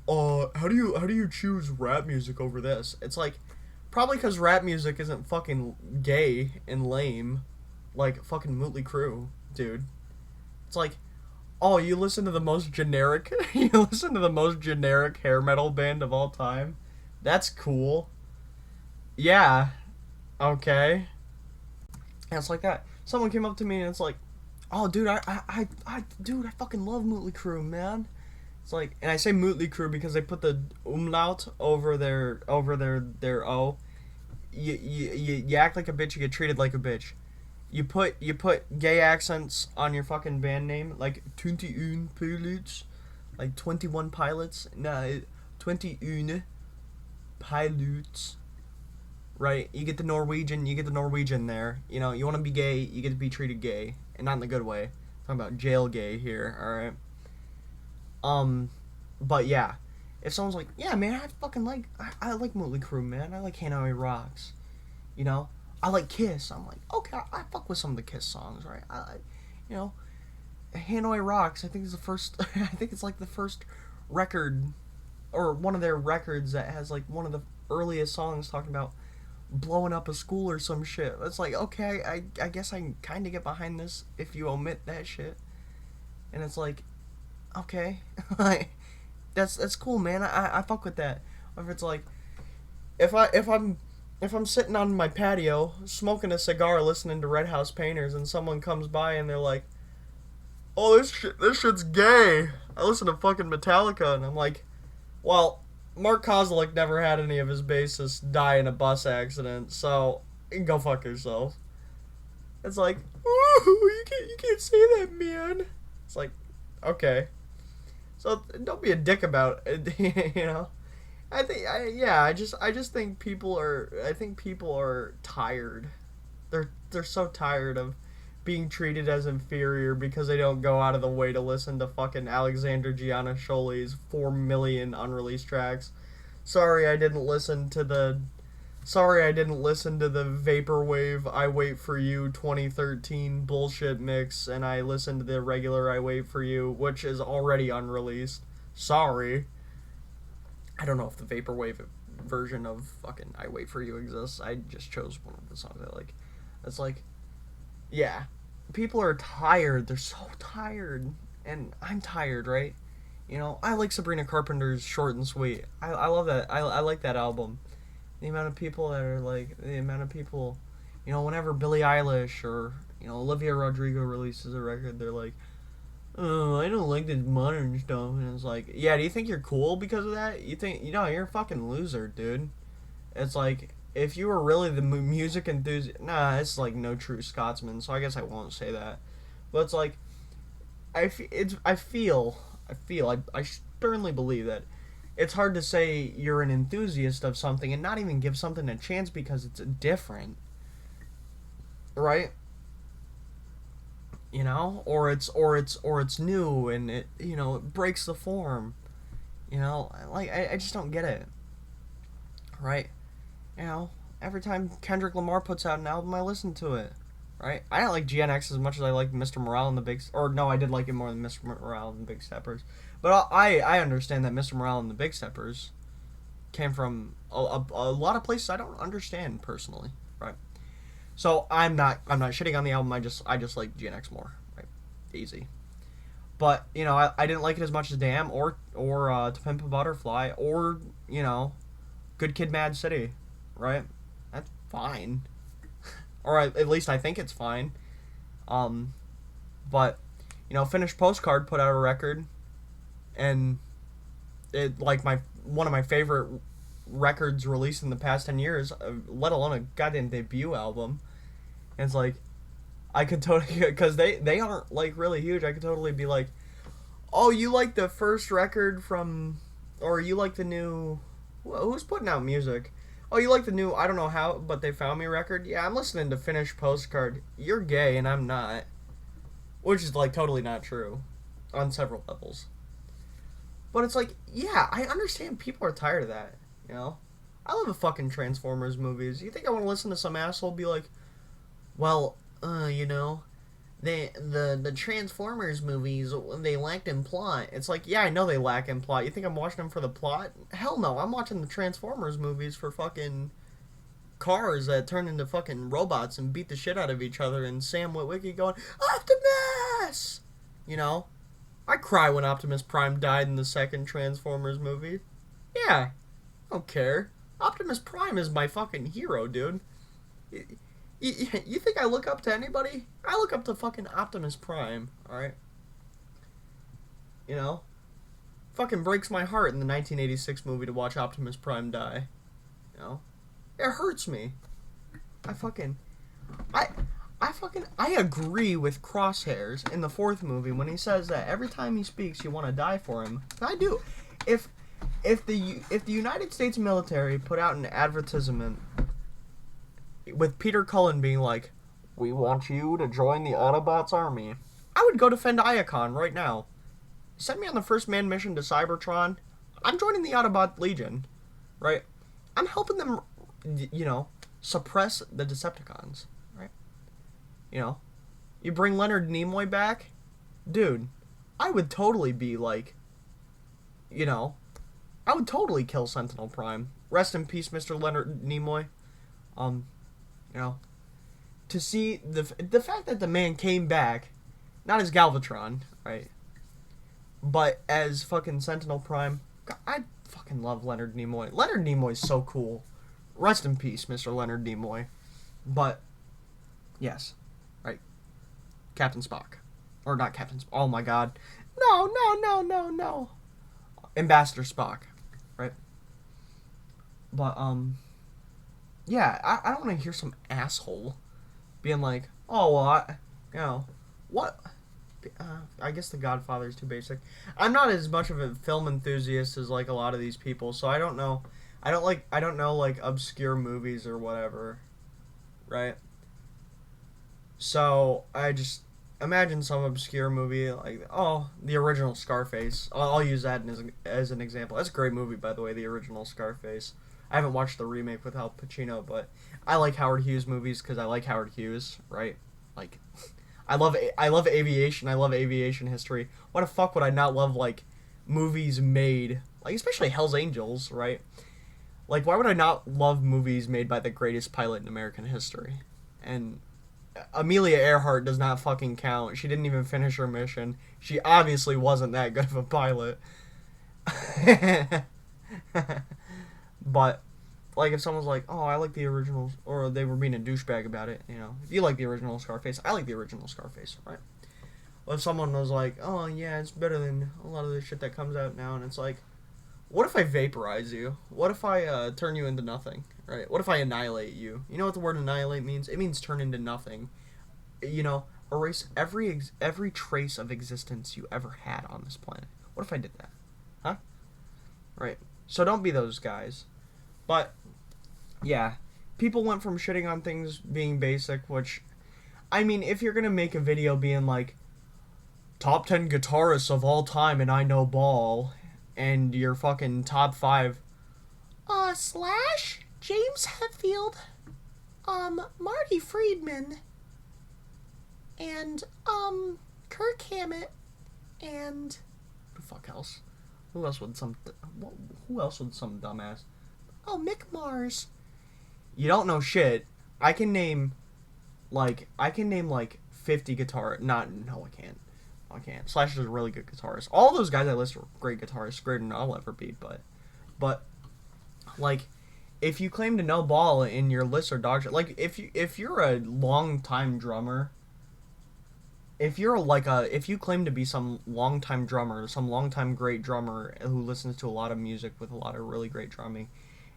How do you choose rap music over this? It's like, probably because rap music isn't fucking gay and lame, like fucking Motley Crue, dude. It's like, oh, you listen to the most generic hair metal band of all time? That's cool. Yeah. Okay. And it's like that. Someone came up to me and it's like, "Oh, dude, I fucking love Motley Crue, man." It's like, and I say Motley Crue because they put the umlaut over their O. You act like a bitch, you get treated like a bitch. You put gay accents on your fucking band name, like 21 Pilots, like 21 Pilots. No, 21 Pilots. Right? You get the Norwegian there. You want to be gay, you get to be treated gay, and not in the good way. I'm talking about jail gay here, alright? But yeah. If someone's like, "Yeah, man, I like Motley Crue, man. I like Hanoi Rocks. I like Kiss." I'm like, okay, I fuck with some of the Kiss songs, right? Hanoi Rocks, I think is the first, I think it's like the first record, or one of their records that has like one of the earliest songs talking about blowing up a school or some shit. It's like, okay, I guess I can kind of get behind this if you omit that shit. And it's like, okay, that's cool, man. I fuck with that. If it's like, if I'm sitting on my patio smoking a cigar, listening to Red House Painters, and someone comes by and they're like, "Oh, this shit's gay. I listen to fucking Metallica," and I'm like, well, Mark Kozlik never had any of his bassists die in a bus accident, so you can go fuck yourself. It's like, ooh, you can't say that, man. It's like, okay. So don't be a dick about it, you know. I just think people are tired. They're so tired of being treated as inferior because they don't go out of the way to listen to fucking Alexander Gianniscoli's 4 million unreleased tracks. Sorry I didn't listen to the Vaporwave I Wait For You 2013 bullshit mix, and I listened to the regular I Wait For You, which is already unreleased. Sorry. I don't know if the Vaporwave version of fucking I Wait For You exists. I just chose one of the songs I like. It's like, yeah. People are tired. They're so tired. And I'm tired, right? You know, I like Sabrina Carpenter's Short and Sweet. I love that. I like that album. The amount of people, you know, whenever Billie Eilish or, you know, Olivia Rodrigo releases a record, they're like, oh, I don't like this modern stuff. And it's like, yeah, do you think you're cool because of that? You think, you know, you're a fucking loser, dude. It's like, if you were really the music enthusiast, nah, it's like no true Scotsman, so I guess I won't say that. But it's like, I sternly believe that it's hard to say you're an enthusiast of something and not even give something a chance because it's different, right? You know, or it's new and it, you know, it breaks the form. You know, like I just don't get it, right? You know, every time Kendrick Lamar puts out an album, I listen to it, right? I don't like GNX as much as I like Mr. Morale and the Big... Or, no, I did like it more than Mr. Morale and the Big Steppers. But I understand that Mr. Morale and the Big Steppers came from a lot of places I don't understand personally, right? So I'm not shitting on the album. I just like GNX more, right? Easy. But, you know, I didn't like it as much as Damn or To Pimp a Butterfly or, you know, Good Kid, Mad City, right? That's fine. Or at least I think it's fine. But, you know, Finished Postcard put out a record, and it, like, one of my favorite records released in the past 10 years, let alone a goddamn debut album. And it's like, I could totally, because they aren't, like, really huge, I could totally be like, oh, you like the first record from, or you like the new, who's putting out music? Oh, you like the new I Don't Know How, But They Found Me record? Yeah, I'm listening to Finished Postcard. You're gay and I'm not. Which is, like, totally not true. On several levels. But it's like, yeah, I understand people are tired of that, you know? I love the fucking Transformers movies. You think I want to listen to some asshole be like, well, you know, the Transformers movies, they lacked in plot. It's like, yeah, I know they lack in plot. You think I'm watching them for the plot? Hell no, I'm watching the Transformers movies for fucking cars that turn into fucking robots and beat the shit out of each other, and Sam Witwicky going, Optimus! You know? I cry when Optimus Prime died in the second Transformers movie. Yeah, I don't care. Optimus Prime is my fucking hero, dude. You think I look up to anybody? I look up to fucking Optimus Prime, alright? You know? Fucking breaks my heart in the 1986 movie to watch Optimus Prime die. You know? It hurts me. I agree with Crosshairs in the fourth movie when he says that every time he speaks you want to die for him. I do. If the United States military put out an advertisement with Peter Cullen being like, we want you to join the Autobots army, I would go defend Iacon right now. Send me on the first manned mission to Cybertron. I'm joining the Autobot Legion, right? I'm helping them, you know, suppress the Decepticons, right? You know, you bring Leonard Nimoy back, dude, I would totally be like, you know, I would totally kill Sentinel Prime. Rest in peace, Mr. Leonard Nimoy. You know, to see the fact that the man came back, not as Galvatron, right, but as fucking Sentinel Prime. God, I fucking love Leonard Nimoy. Leonard Nimoy's so cool. Rest in peace, Mr. Leonard Nimoy. But, yes, right, Captain Spock. Or not Captain Spock. Oh my god. No. Ambassador Spock, right? But, yeah, I don't want to hear some asshole being like, Oh, well, you know, what? I guess The Godfather is too basic. I'm not as much of a film enthusiast as like a lot of these people, so I don't know. I don't know like obscure movies or whatever, right? So I just imagine some obscure movie like the original Scarface. I'll use that as an example. That's a great movie, by the way, the original Scarface. I haven't watched the remake with Al Pacino, but I like Howard Hughes movies because I like Howard Hughes, right? Like, I love aviation. I love aviation history. Why the fuck would I not love like movies made like especially Hell's Angels, right? Like, why would I not love movies made by the greatest pilot in American history? And Amelia Earhart does not fucking count. She didn't even finish her mission. She obviously wasn't that good of a pilot. But like if someone's like, "Oh, I like the original," or they were being a douchebag about it, you know, if you like the original Scarface, I like the original Scarface, right? Well, if someone was like, "Oh yeah, it's better than a lot of the shit that comes out now," and it's like, what if I vaporize you? What if I turn you into nothing? Right? What if I annihilate you? You know what the word annihilate means? It means turn into nothing. You know, erase every trace of existence you ever had on this planet. What if I did that? Huh? Right. So don't be those guys. But yeah, people went from shitting on things being basic, which I mean, if you're gonna make a video being like top 10 guitarists of all time and I know ball, and your fucking top 5 Slash, James Hetfield, Marty Friedman, and Kirk Hammett, and who the fuck else? Who else would some dumbass? Oh, Mick Mars. You don't know shit. I can name like 50 guitar. Not no, I can't. I can't. Slash is a really good guitarist. All those guys I listed are great guitarists, greater than I'll ever be. But like, if you claim to know ball in your list or dog shit, like if you're a long time drummer, if you claim to be some long time drummer, some long time great drummer who listens to a lot of music with a lot of really great drumming,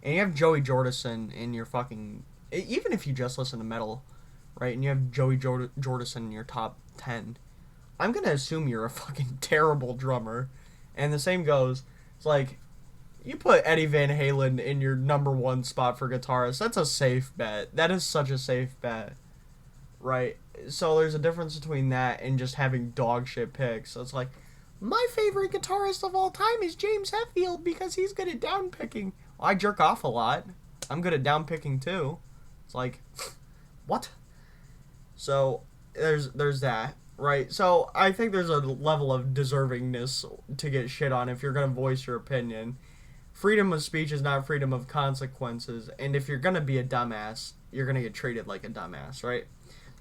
and you have Joey Jordison in your fucking, even if you just listen to metal, right, and you have Joey Jordison in your top 10, I'm gonna assume you're a fucking terrible drummer. And the same goes, it's like, you put Eddie Van Halen in your number 1 spot for guitarist, that's a safe bet. That is such a safe bet, right? So there's a difference between that and just having dog shit picks. So it's like, my favorite guitarist of all time is James Hetfield because he's good at down picking. Well, I jerk off a lot. I'm good at down picking too. It's like, what? So there's that, right? So I think there's a level of deservingness to get shit on if you're gonna voice your opinion. Freedom of speech is not freedom of consequences, and if you're gonna be a dumbass, you're gonna get treated like a dumbass, right?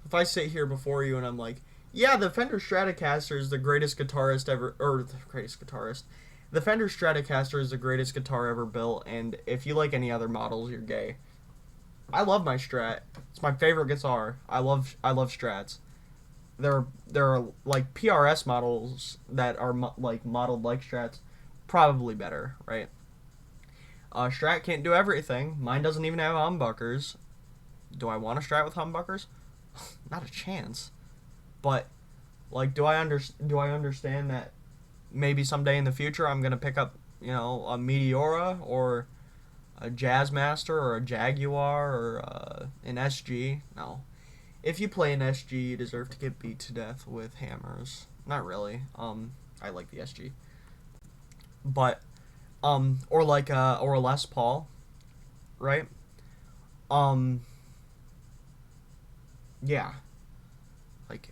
If I sit here before you and I'm like, yeah, the Fender Stratocaster is the greatest guitarist ever, or the greatest guitarist. The Fender Stratocaster is the greatest guitar ever built, and if you like any other models, you're gay. I love my Strat. It's my favorite guitar. I love Strats. There are like PRS models that are like modeled like Strats, probably better, right? Strat can't do everything. Mine doesn't even have humbuckers. Do I want a Strat with humbuckers? Not a chance. But like, do I understand that maybe someday in the future I'm gonna pick up, you know, a Meteora or a Jazzmaster or a Jaguar or an SG? No. If you play an SG, you deserve to get beat to death with hammers. Not really. I like the SG. But or like or a Les Paul, right? Yeah. Like,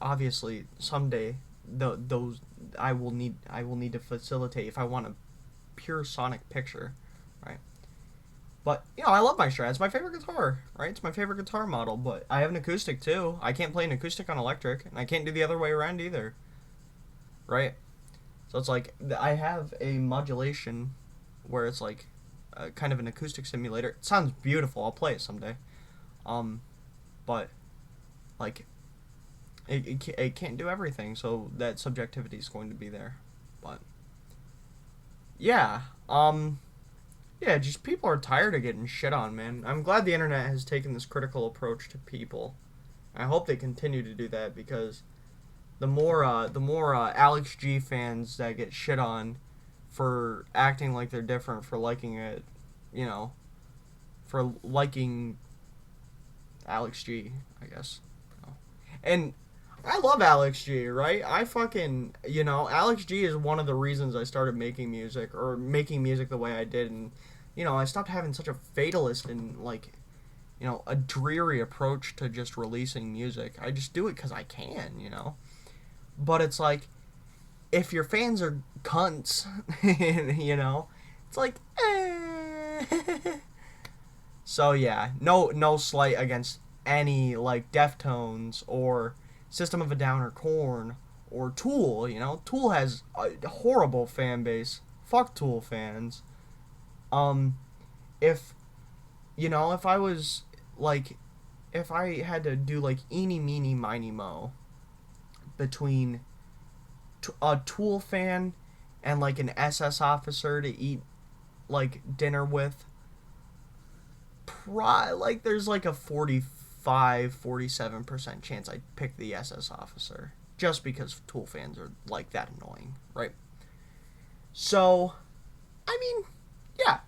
obviously someday those I will need to facilitate if I want a pure sonic picture, right? But you know, I love my Strat. It's my favorite guitar, right? It's my favorite guitar model. But I have an acoustic too. I can't play an acoustic on electric, and I can't do the other way around either, right? So it's like I have a modulation where it's like kind of an acoustic simulator. It sounds beautiful. I'll play it someday. But like it can't do everything, so that subjectivity is going to be there. But yeah, Yeah, just people are tired of getting shit on, man. I'm glad the internet has taken this critical approach to people. I hope they continue to do that because the more Alex G fans that get shit on for acting like they're different, for liking it, you know, for liking Alex G, I guess. And I love Alex G, right? Alex G is one of the reasons I started making music, or making music the way I did, and, I stopped having such a fatalist and, a dreary approach to just releasing music. I just do it because I can. But it's like, if your fans are cunts, it's like, eh. So yeah, no slight against any, like, Deftones or System of a Down or Korn or Tool. Tool has a horrible fan base. Fuck Tool fans. If I was, like, if I had to do, like, eeny, meeny, miny, mo between a Tool fan and, like, an SS officer to eat, like, dinner with, there's, like, a 47% chance I'd pick the SS officer, just because Tool fans are, like, that annoying, right? So, I mean, yeah.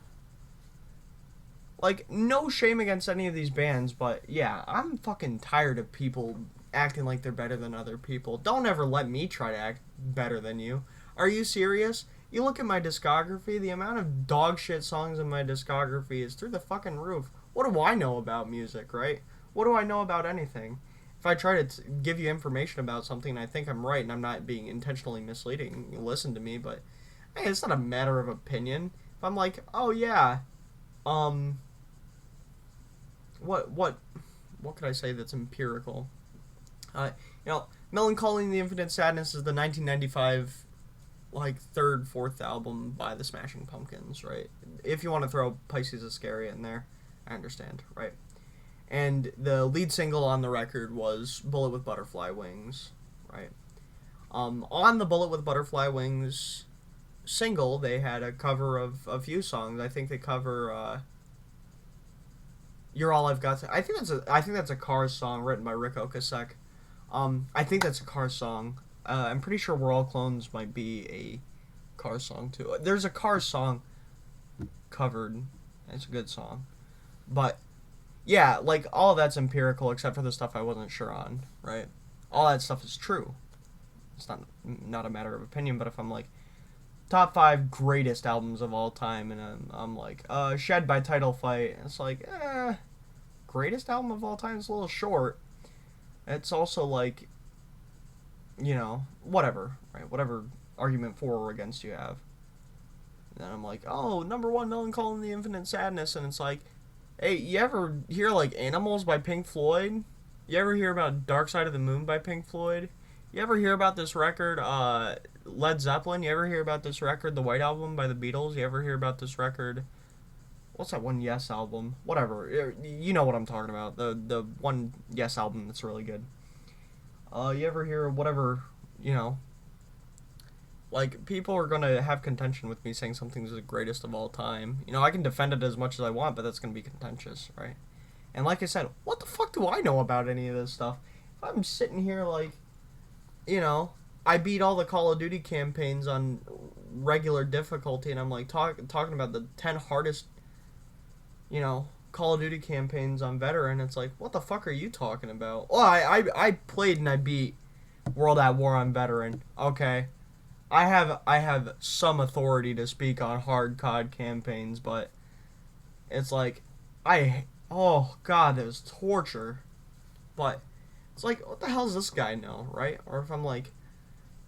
Like, no shame against any of these bands, but yeah, I'm fucking tired of people acting like they're better than other people. Don't ever let me try to act better than you. Are you serious? You look at my discography, the amount of dog shit songs in my discography is through the fucking roof. What do I know about music, right? What do I know about anything? If I try to give you information about something and I think I'm right and I'm not being intentionally misleading, you listen to me, but hey, it's not a matter of opinion. If I'm like, oh yeah, what could I say that's empirical? Melancholy and the Infinite Sadness is the 1995, like, third, fourth album by the Smashing Pumpkins, right? If you want to throw Pisces Iscaria in there, I understand, right? And the lead single on the record was Bullet with Butterfly Wings, right? On the Bullet with Butterfly Wings single, they had a cover of a few songs. I think they cover You're All I've Got to... I think that's a Cars song written by Rick Ocasek. I think that's a Cars song. I'm pretty sure We're All Clones might be a Cars song too. There's a Cars song covered. It's a good song. But yeah, like, all of that's empirical except for the stuff I wasn't sure on, right? All that stuff is true. It's not a matter of opinion, but if I'm like, top 5 greatest albums of all time, and I'm like, Shed by Title Fight, it's like, greatest album of all time is a little short. It's also like, whatever, right? Whatever argument for or against you have. And then I'm like, oh, number 1, Melancholy and the Infinite Sadness, and it's like, hey, you ever hear, like, Animals by Pink Floyd? You ever hear about Dark Side of the Moon by Pink Floyd? You ever hear about this record, Led Zeppelin? You ever hear about this record, The White Album by the Beatles? You ever hear about this record, what's that one Yes album? Whatever. You know what I'm talking about. The one Yes album that's really good. You ever hear whatever, like, people are going to have contention with me saying something's the greatest of all time. I can defend it as much as I want, but that's going to be contentious, right? And like I said, what the fuck do I know about any of this stuff? If I'm sitting here like, I beat all the Call of Duty campaigns on regular difficulty, and I'm like talking about the 10 hardest, Call of Duty campaigns on veteran. It's like, what the fuck are you talking about? Well, I played and I beat World at War on veteran. Okay. I have some authority to speak on hard COD campaigns, but it's like, oh god, it was torture. But it's like, what the hell does this guy know, right? Or if I'm like,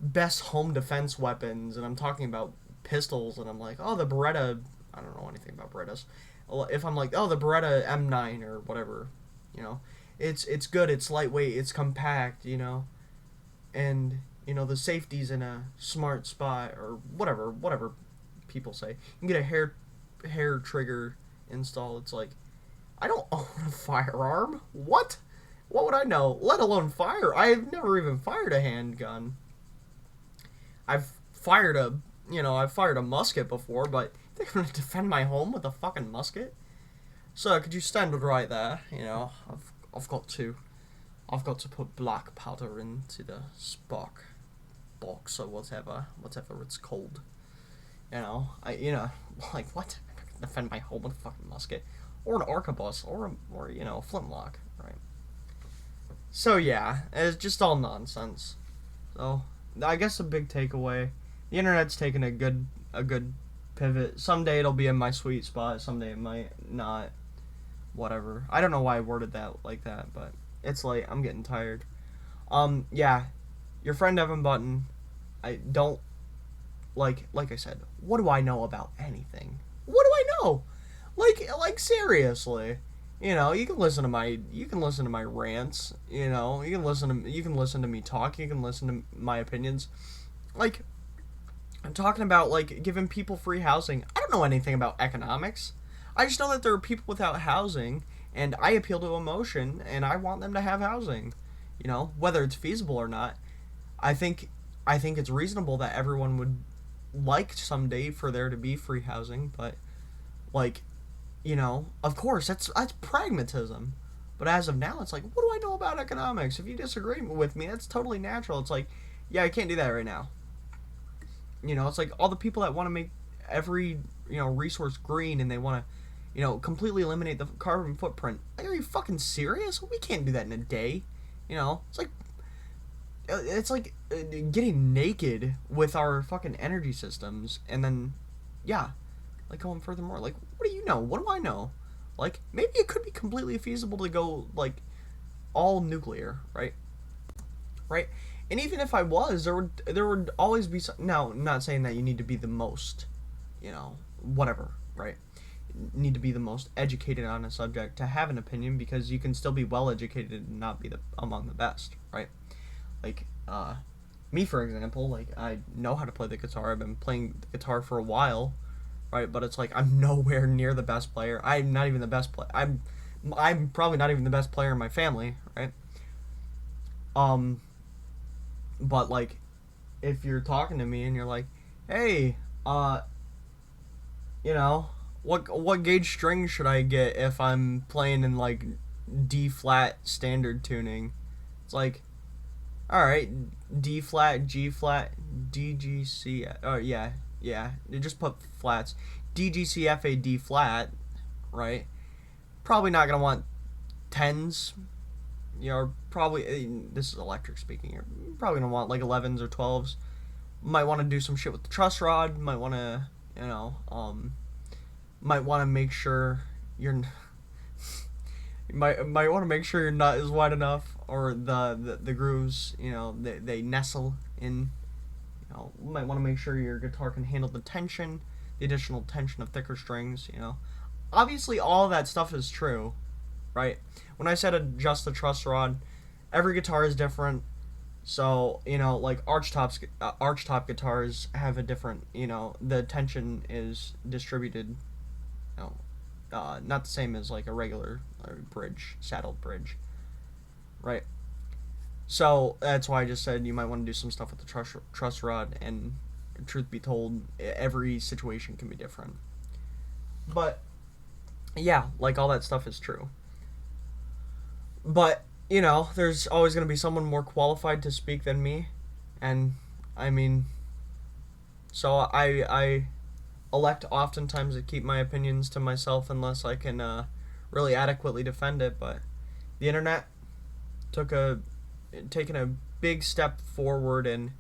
best home defense weapons, and I'm talking about pistols, and I'm like, oh, the Beretta, I don't know anything about Berettas. If I'm like, oh, the Beretta M9 or whatever, it's good, it's lightweight, it's compact, and the safety's in a smart spot, or whatever people say. You can get a hair trigger install. It's like, I don't own a firearm. What would I know? Let alone fire. I've never even fired a handgun. I've fired a musket before, but They're gonna defend my home with a fucking musket? Sir, could you stand right there? You know, I've got to put black powder into the spark box or whatever it's called. You know, like what? I'm gonna defend my home with a fucking musket, or an arquebus, or a flintlock, right? So yeah, it's just all nonsense. So I guess a big takeaway: the internet's taking a good pivot. Someday it'll be in my sweet spot. Someday it might not. Whatever. I don't know why I worded that like that, but it's late. I'm getting tired. Yeah, your friend Evan Button. I don't like I said. What do I know about anything? What do I know? Like seriously. You know, you can listen to my rants. You know, you can listen to me talk. You can listen to my opinions. Like, I'm talking about like giving people free housing. I don't know anything about economics. I just know that there are people without housing, and I appeal to emotion, and I want them to have housing. You know, whether it's feasible or not. I think it's reasonable that everyone would like someday for there to be free housing, but like, you know, of course, that's pragmatism. But as of now, it's like, what do I know about economics? If you disagree with me, that's totally natural. It's like, yeah, I can't do that right now. You know, it's like all the people that want to make every, resource green, and they want to, completely eliminate the carbon footprint. Like, are you fucking serious? We can't do that in a day. You know, it's like getting naked with our fucking energy systems, and then, yeah, like going furthermore. Like, what do you know? What do I know? Like, maybe it could be completely feasible to go like all nuclear, right? Right? And even if I was, there would always be some. Now, I'm not saying that you need to be the most, whatever, right? Need to be the most educated on a subject to have an opinion, because you can still be well educated and not be among the best, right? Like, me, for example, like, I know how to play the guitar. I've been playing the guitar for a while, right? But it's like, I'm nowhere near the best player. I'm not even the best player. I'm probably not even the best player in my family, right? But like, if you're talking to me and you're like, hey, what gauge string should I get if I'm playing in like D flat standard tuning? It's like, all right, D flat, G flat, D G C. Oh yeah. You just put flats. D G C F A D flat, right? Probably not gonna want tens. You're probably, this is electric speaking. You're probably gonna want like 11s or 12s. Might want to do some shit with the truss rod. Might want to, might want to make sure you might want to make sure your nut is wide enough, or the grooves, they nestle in. Might want to make sure your guitar can handle the tension, the additional tension of thicker strings. Obviously all of that stuff is true, right? When I said adjust the truss rod, every guitar is different. So, like archtop guitars have a different, the tension is distributed, not the same as like a regular bridge, saddled bridge, right? So that's why I just said you might want to do some stuff with the truss rod, and truth be told, every situation can be different. But yeah, like all that stuff is true. But, there's always going to be someone more qualified to speak than me. And, I mean, so I elect oftentimes to keep my opinions to myself unless I can really adequately defend it. But the internet taken a big step forward, and,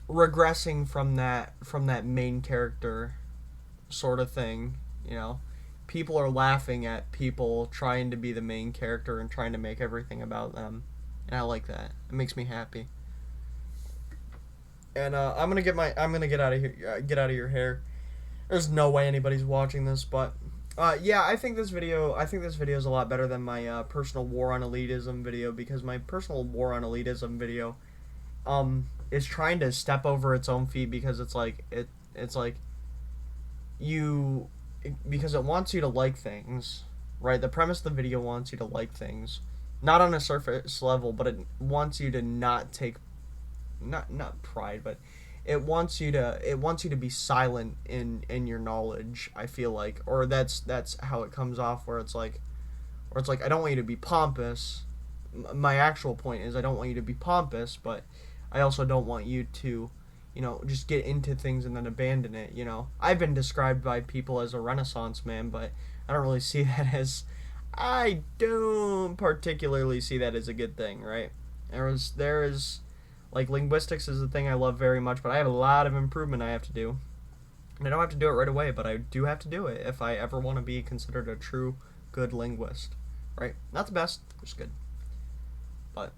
regressing from that main character sort of thing, people are laughing at people trying to be the main character and trying to make everything about them, and I like that. It makes me happy. And I'm gonna get out of here. Get out of your hair. There's no way anybody's watching this, but yeah, I think this video is a lot better than my personal war on elitism video, because my personal war on elitism video is trying to step over its own feet, because it's like because it wants you to like things, right? The premise of the video wants you to like things, not on a surface level, but it wants you to not take, not pride, but it wants you to be silent in your knowledge, I feel like, or that's how it comes off, where it's like I don't want you to be pompous. My actual point is I don't want you to be pompous, but I also don't want you to, just get into things and then abandon it. I've been described by people as a Renaissance man, but I don't really see that as I don't particularly see that as a good thing, right? There is like linguistics is the thing I love very much, but I have a lot of improvement I have to do. And I don't have to do it right away, but I do have to do it if I ever want to be considered a true good linguist, right? Not the best, just good. But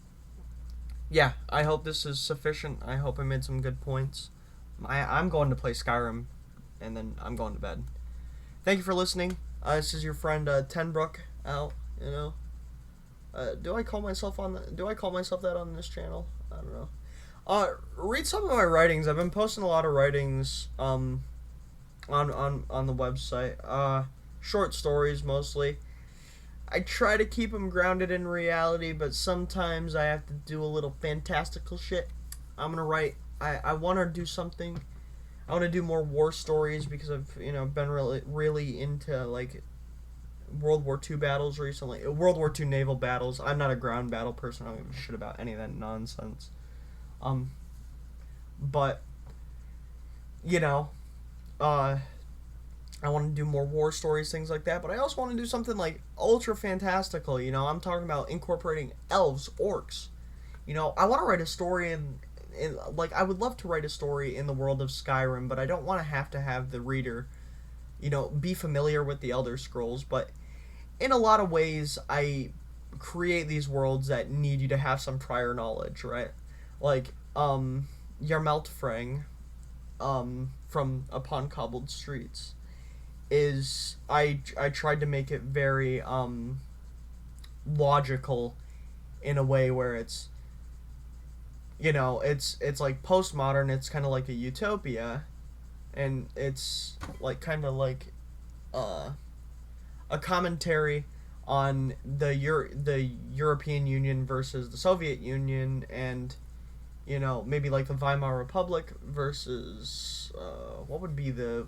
yeah, I hope this is sufficient. I hope I made some good points. I'm going to play Skyrim, and then I'm going to bed. Thank you for listening. This is your friend Tenbrook out. Do I call myself that on this channel? I don't know. Read some of my writings. I've been posting a lot of writings on the website. Short stories mostly. I try to keep them grounded in reality, but sometimes I have to do a little fantastical shit. I'm gonna write. I want to do something. I want to do more war stories because I've been really into like World War II battles recently. World War II naval battles. I'm not a ground battle person. I don't give a shit about any of that nonsense. But I want to do more war stories, things like that. But I also want to do something like ultra fantastical. I'm talking about incorporating elves, orcs. I want to write a story in I would love to write a story in the world of Skyrim, but I don't want to have the reader, be familiar with the Elder Scrolls. But in a lot of ways, I create these worlds that need you to have some prior knowledge, right? Like, Yarmeltfreng, from Upon Cobbled Streets, is I tried to make it very logical in a way where it's it's like postmodern. It's kind of like a utopia, and it's like kind of like a commentary on the European Union versus the Soviet Union, and maybe like the Weimar Republic versus what would be the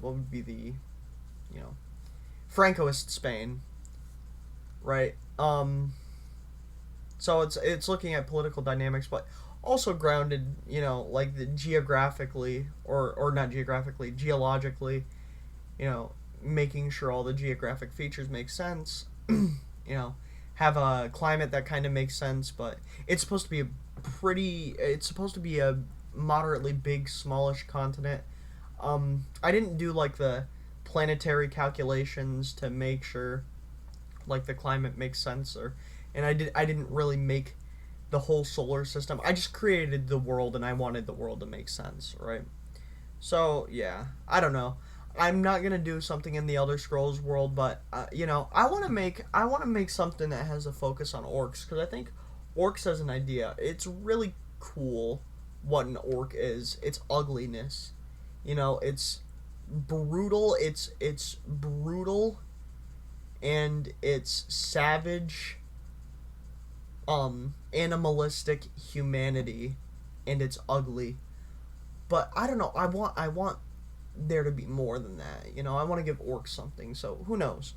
Francoist Spain, right? So it's looking at political dynamics, but also grounded, like geographically, or not geographically, geologically, making sure all the geographic features make sense, have a climate that kind of makes sense, but it's supposed to be a moderately big, smallish continent. I didn't do like the planetary calculations to make sure like the climate makes sense, and I didn't really make the whole solar system. I just created the world, and I wanted the world to make sense, right? So yeah, I don't know. I'm not gonna do something in the Elder Scrolls world, but I want to make something that has a focus on orcs, because I think orcs as an idea, it's really cool. What an orc is, its ugliness, it's brutal. It's brutal, and it's savage, animalistic humanity, and it's ugly. But I don't know. I want there to be more than that. I want to give orcs something. So who knows?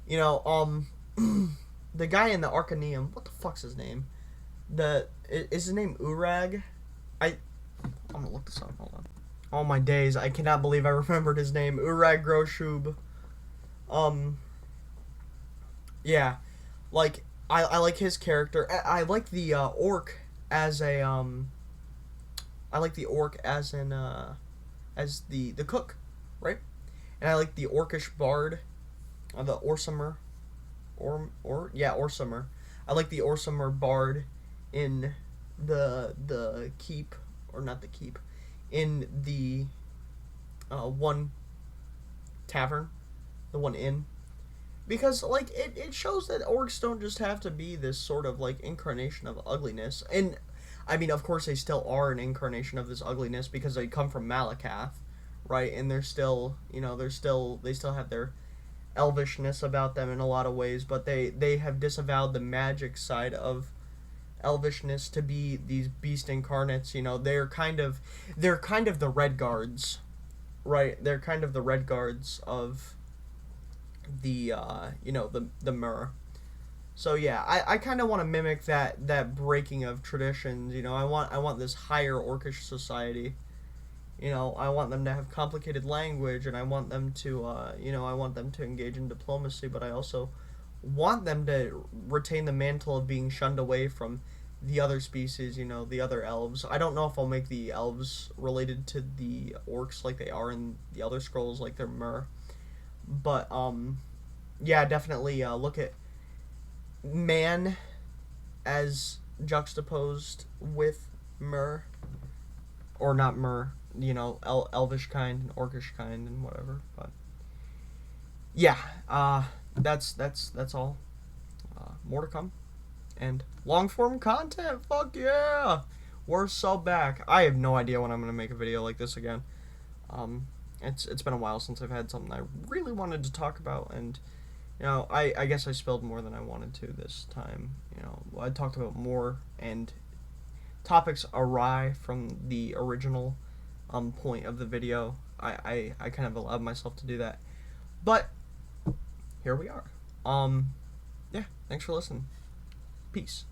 The guy in the Arcaneum. What the fuck's his name? Is his name Urag? I'm gonna look this up. Hold on. All my days, I cannot believe I remembered his name. Urag Groshub. Yeah, like I like his character. I like the orc as a I like the orc as an as the cook, right? And I like the orcish bard, the Orsimer, Orsimer. I like the Orsimer bard in the keep, or not the keep, in the one tavern, the one inn. Because, like, it shows that orcs don't just have to be this sort of, like, incarnation of ugliness. And, I mean, of course they still are an incarnation of this ugliness because they come from Malakath, right? And they're still, they still have their elvishness about them in a lot of ways, but they have disavowed the magic side of elvishness to be these beast incarnates. You know, they're kind of the Red Guards, right? They're kind of the Red Guards of the the Mir. So yeah, I kind of want to mimic that breaking of traditions. You know, I want this higher orcish society. You know, I want them to have complicated language, and I want them to I want them to engage in diplomacy, but I also want them to retain the mantle of being shunned away from the other species, you know, the other elves. I don't know if I'll make the elves related to the orcs like they are in the other scrolls, like they're Mer. But yeah, definitely look at man as juxtaposed with Mer, or not Mer, you know, elvish kind and orcish kind and whatever. But yeah, that's all. More to come, and long form content. Fuck yeah, we're so back. I have no idea when I'm gonna make a video like this again. It's been a while since I've had something I really wanted to talk about, and you know, I guess I spilled more than I wanted to this time. You know, I talked about more, and topics awry from the original point of the video. I kind of allowed myself to do that, but here we are. Yeah, thanks for listening. Peace.